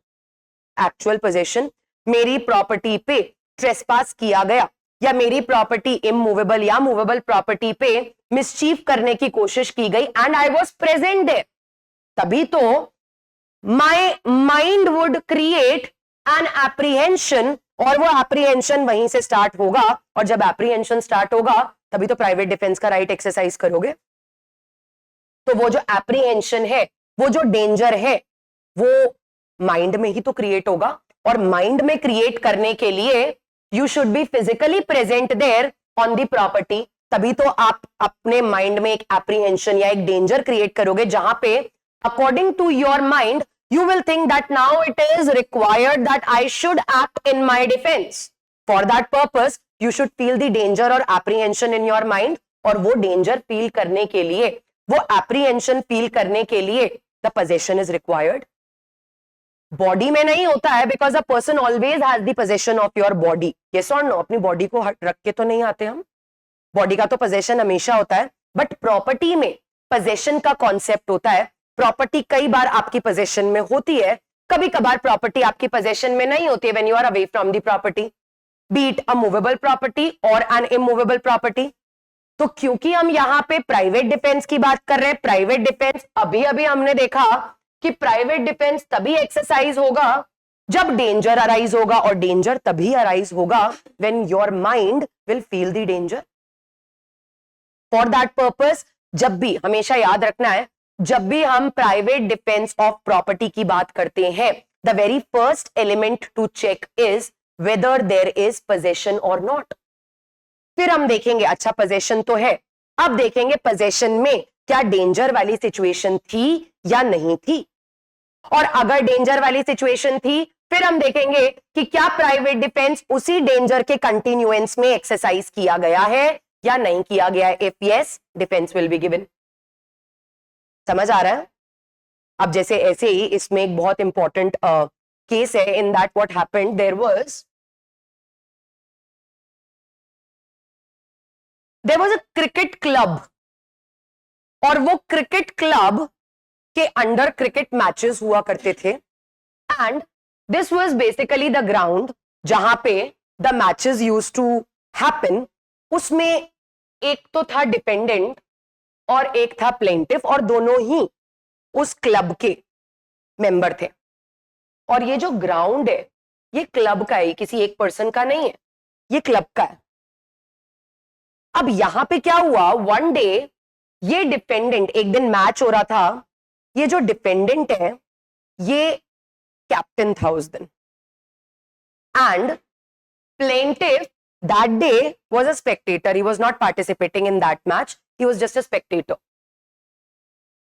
Actual possession. मेरी प्रॉपर्टी पे ट्रेसपास किया गया या मेरी प्रॉपर्टी इमूवेबल या मूवेबल प्रॉपर्टी पे मिसचीफ करने की कोशिश की गई and I was present there, तभी तो my mind would create an apprehension, और वो एप्रीहेंशन वहीं से स्टार्ट होगा, और जब एप्रीहेंशन स्टार्ट होगा तभी तो प्राइवेट डिफेंस का राइट एक्सरसाइज करोगे। तो वो जो एप्रीहेंशन है, वो जो डेंजर है, वो माइंड में ही तो क्रिएट होगा, और माइंड में क्रिएट करने के लिए you should be physically present there on the property, तभी तो आप अपने माइंड में एक एप्रीहेंशन या एक डेंजर क्रिएट करोगे, जहां पे according to your mind you will think that now it is required that I should act in my defence. For that purpose you should feel the danger और एप्रीहेंशन इन योर माइंड, और वो डेंजर फील करने के लिए, वो एप्रीहेंशन फील करने के लिए the possession is required. Body में नहीं होता है, because a person always has the possession of your body, yes और नो। अपनी बॉडी को रख के तो नहीं आते हम, बॉडी का तो पोजेशन हमेशा होता है, बट प्रॉपर्टी में पोजेशन का कॉन्सेप्ट होता है। प्रॉपर्टी कई बार आपकी पोजेशन में होती है, कभी कभार प्रॉपर्टी आपकी पोजेशन में नहीं होती है when you are away from the property, be it a movable property और एन इमूवेबल प्रॉपर्टी। तो क्योंकि हम यहां पे प्राइवेट डिफेंस की बात कर रहे हैं, प्राइवेट डिफेंस अभी अभी हमने देखा कि प्राइवेट डिफेंस तभी एक्सरसाइज होगा जब डेंजर अराइज होगा, और डेंजर तभी अराइज होगा when your mind will feel the danger. For that purpose जब भी, हमेशा याद रखना है, जब भी हम प्राइवेट डिफेंस ऑफ प्रॉपर्टी की बात करते हैं, the very first element to check is whether there is possession और नॉट। फिर हम देखेंगे अच्छा पोजेशन तो है, अब देखेंगे पोजेशन में क्या डेंजर वाली सिचुएशन थी या नहीं थी, और अगर डेंजर वाली सिचुएशन थी फिर हम देखेंगे कि क्या प्राइवेट डिफेंस उसी डेंजर के कंटिन्यूएंस में एक्सरसाइज किया गया है या नहीं किया गया है। If yes, defence will be given. समझ आ रहा है? अब जैसे ऐसे ही इसमें एक बहुत इंपॉर्टेंट केस है, in that what happened, there was a cricket club, और वो क्रिकेट क्लब के अंडर क्रिकेट मैचेस हुआ करते थे, and this was basically the ground जहां पे the matches used to happen. उसमें एक तो था डिपेंडेंट और एक था प्लेंटिफ, और दोनों ही उस क्लब के मेंबर थे। और ये जो ग्राउंड है ये क्लब का है, किसी एक पर्सन का नहीं है, ये क्लब का है। अब यहां पे क्या हुआ, वन डे ये डिपेंडेंट, एक दिन मैच हो रहा था, ये जो डिपेंडेंट है ये कैप्टन था उस दिन, and plaintiff that day was a spectator, he was not participating in that match, he was just a spectator.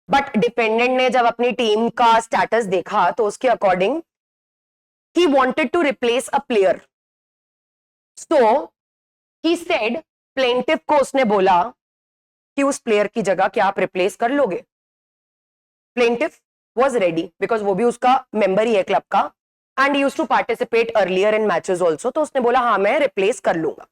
But defendant ने जब अपनी टीम का स्टेटस देखा तो उसके according he wanted to replace a player, so he said, plaintiff को उसने बोला कि उस प्लेयर की जगह क्या आप रिप्लेस कर लोगे। प्लेंटिफ was ready because वो भी उसका मेंबर ही है क्लब का, and he used to participate earlier in matches also, तो उसने बोला हाँ मैं रिप्लेस कर लूंगा।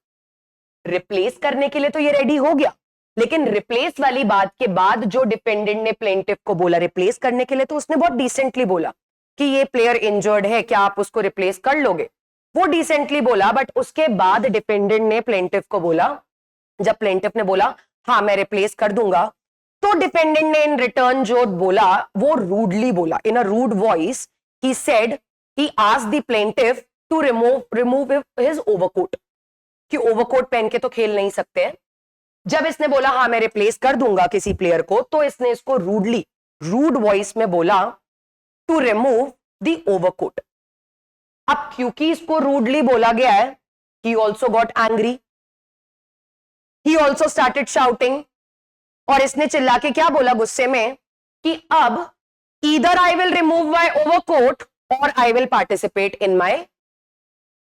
रिप्लेस करने के लिए तो ये रेडी हो गया, लेकिन रिप्लेस वाली बात के बाद जो डिफेंडेंट ने प्लेंटिफ को बोला रिप्लेस करने के लिए, तो उसने बहुत डिसेंटली बोला कि ये प्लेयर इंजर्ड है, क्या आप उसको रिप्लेस कर लोगे, वो डिसेंटली बोला। बट उसके बाद डिफेंडेंट ने प्लेंटिफ को बोला, जब प्लेंटिफ ने बोला हाँ मैं रिप्लेस कर दूंगा, तो डिफेंडेंट ने इन रिटर्न जो बोला वो रूडली बोला, in a rude voice he said, he asked the plaintiff to remove his overcoat, कि ओवरकोट पहन के तो खेल नहीं सकते हैं। जब इसने बोला हाँ मैं रिप्लेस कर दूंगा किसी प्लेयर को, तो इसने इसको रूड वॉइस में बोला टू रिमूव द ओवरकोट। अब क्योंकि इसको रूडली बोला गया है, he also got angry, he also started shouting, और इसने चिल्ला के क्या बोला गुस्से में कि अब either I will remove my overcoat और I will participate in my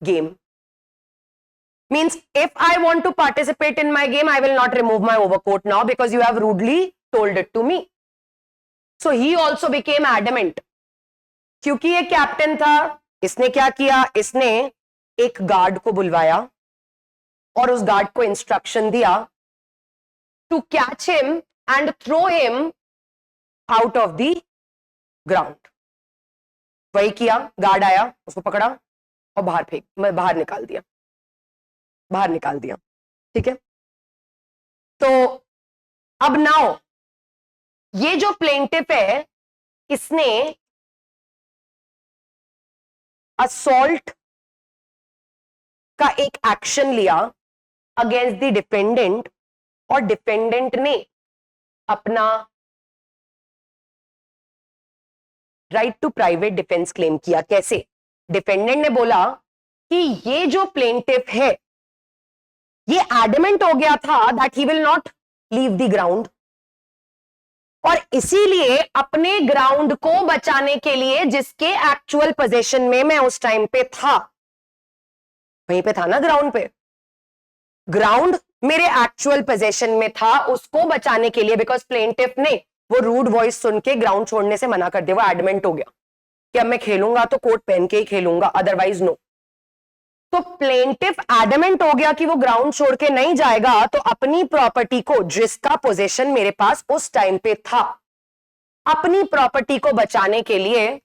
game. Means if I want to participate in my game, I will not remove my overcoat now because you have rudely told it to me. So he also became adamant. क्योंकि ये कैप्टन था, इसने क्या किया, इसने एक गार्ड को बुलवाया और उस गार्ड को इंस्ट्रक्शन दिया to catch him and throw him out of the ground. वही किया, गार्ड आया, उसको पकड़ा और बाहर निकाल दिया। ठीक है, तो अब नाउ ये जो प्लेंटिफ है, इसने असॉल्ट का एक एक्शन लिया अगेंस्ट द डिफेंडेंट, और डिफेंडेंट ने अपना right to private defence claim किया। कैसे? डिफेंडेंट ने बोला कि ये जो प्लेंटिफ है ये एडमेंट हो गया था that he will not leave the ground, और इसीलिए अपने ग्राउंड को बचाने के लिए, जिसके एक्चुअल पोजीशन में मैं उस टाइम पे था, वहीं पे था ना ग्राउंड पे, ग्राउंड मेरे एक्चुअल पोजीशन में था, उसको बचाने के लिए, बिकॉज प्लेंटिफ ने वो रूड वॉइस सुन के ग्राउंड छोड़ने से मना कर दिया, वो एडमेंट हो गया कि अब मैं खेलूंगा तो कोट पहन के ही खेलूंगा, अदरवाइज नो। तो प्लेंटिफ एडमेंट हो गया कि वो ग्राउंड छोड़ के नहीं जाएगा, तो अपनी प्रॉपर्टी को, जिसका पोजीशन मेरे पास उस टाइम पे था, अपनी प्रॉपर्टी को बचाने के लिए,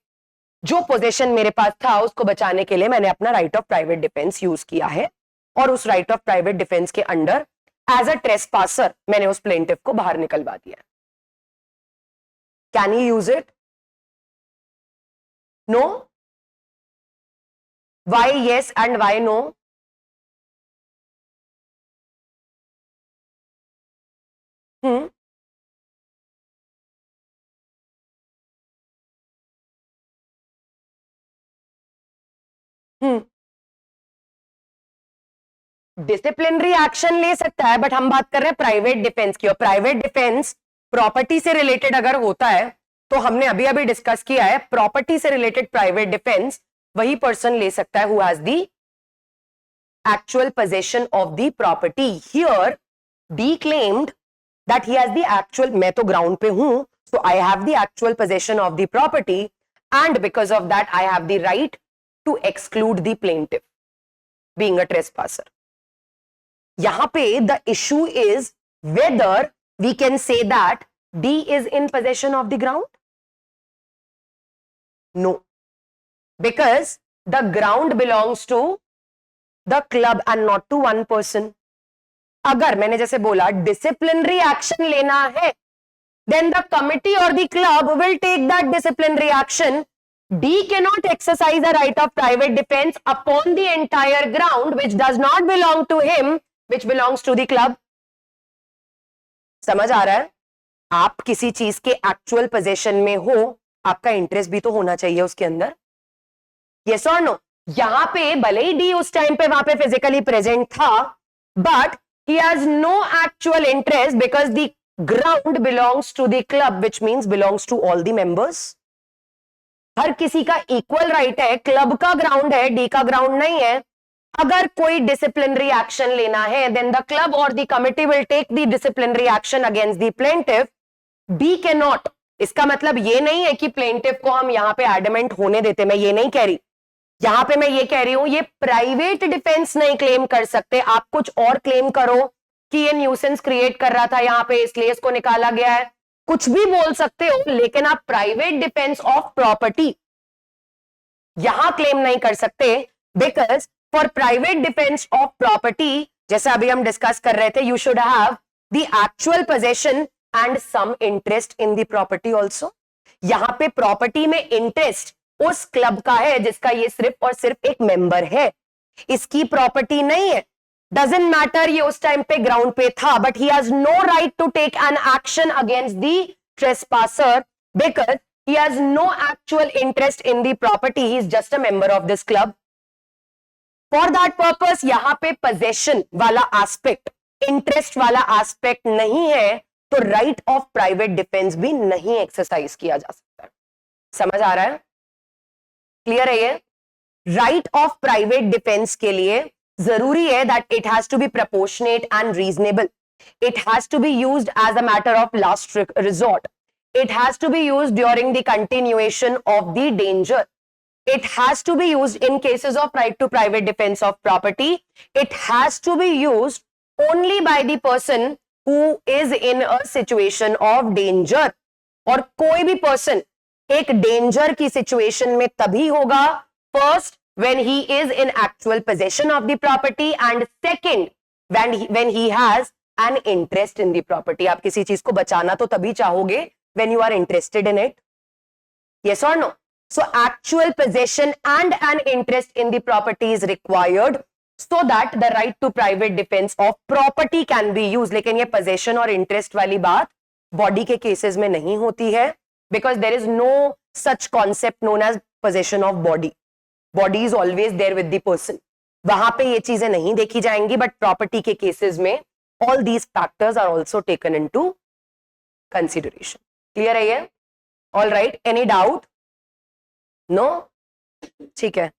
जो पोजीशन मेरे पास था उसको बचाने के लिए मैंने अपना right of private defence use किया है, और उस राइट ऑफ प्राइवेट डिफेंस के अंडर एज अ ट्रेसपासर मैंने उस प्लेंटिफ को बाहर निकलवा दिया। Can he use it? No? Why yes and why no? Disciplinary action ले सकता है, बट हम बात कर रहे हैं प्राइवेट डिफेंस की, और प्राइवेट डिफेंस प्रॉपर्टी से रिलेटेड अगर होता है तो हमने अभी अभी डिस्कस किया है, प्रॉपर्टी से रिलेटेड प्राइवेट डिफेंस वही पर्सन ले सकता है who has the actual possession of the property. Here B claimed that he has the actual, मैं तो ग्राउंड पे हूं, so I have the actual possession of the property, and because of that I have the right to exclude the plaintiff being a trespasser. यहां पे the issue is whether we can say that D is in position of the ground. No, because the ground belongs to the club and not to one person. अगर मैंने जैसे बोला disciplinary action लेना है, then the committee or the club will take that disciplinary action. D cannot exercise a right of private defense upon the entire ground which does not belong to him, which belongs to the club. समझ आ रहा है? आप किसी चीज के एक्चुअल पोजीशन में हो, आपका इंटरेस्ट भी तो होना चाहिए उसके अंदर। Yes or no? यहां पे भले ही डी उस टाइम पे वहां पे फिजिकली प्रेजेंट था, but he has no actual interest because the ground belongs to the club, which means belongs to all the members. हर किसी का इक्वल राइट है, क्लब का ग्राउंड है, डी का ग्राउंड नहीं है। अगर कोई डिसिप्लिनरी एक्शन लेना है, then the club or the committee will take the disciplinary action against the plaintiff. D cannot. इसका मतलब ये नहीं है कि प्लेंटिफ को हम यहां पे एडमेंट होने देते, मैं ये नहीं कह रही। यहां पे मैं ये कह रही हूं, ये प्राइवेट डिफेंस नहीं क्लेम कर सकते, आप कुछ और क्लेम करो कि ये न्यूसेंस क्रिएट कर रहा था यहाँ पे इसलिए इसको निकाला गया है, कुछ भी बोल सकते हो, लेकिन आप प्राइवेट डिफेंस ऑफ प्रॉपर्टी यहां क्लेम नहीं कर सकते, because for private defence of property, जैसे अभी हम डिस्कस कर रहे थे, you should have the actual possession and some interest in the property also. यहां पे प्रॉपर्टी में इंटरेस्ट उस क्लब का है जिसका ये सिर्फ और सिर्फ एक मेंबर है, इसकी प्रॉपर्टी नहीं है। डजंट मैटर ये उस टाइम पे ग्राउंड पे था, but he has no right to take an action against the trespasser because he has no actual interest in the property, he is just a member of this club. For that purpose यहां पे possession वाला aspect, interest वाला aspect नहीं है, तो right of private defense भी नहीं exercise किया जा सकता। समझ आ रहा है? क्लियर है ये? right of private defense के लिए जरूरी है that it has to be proportionate and reasonable, it has to be used as a matter of last resort, it has to be used during the continuation of the danger, it has to be used in cases of right to private defense of property, it has to be used only by the person who is in a situation of danger, और कोई भी person एक danger की situation में तभी होगा, first when he is in actual possession of the property and second when he has an interest in the property। आप किसी चीज को बचाना तो तभी चाहोगे when you are interested in it, yes or no? So actual possession and an interest in the property is required so that the right to private defense of property can be used। लेकिन ये possession और interest वाली बात body के cases में नहीं होती है, because there is no such concept known as possession of body, body is always there with the person, वहां पे ये चीजें नहीं देखी जाएंगी, but property के cases में all these factors are also taken into consideration। Clear है ये? All right, any doubt? No? ठीक है।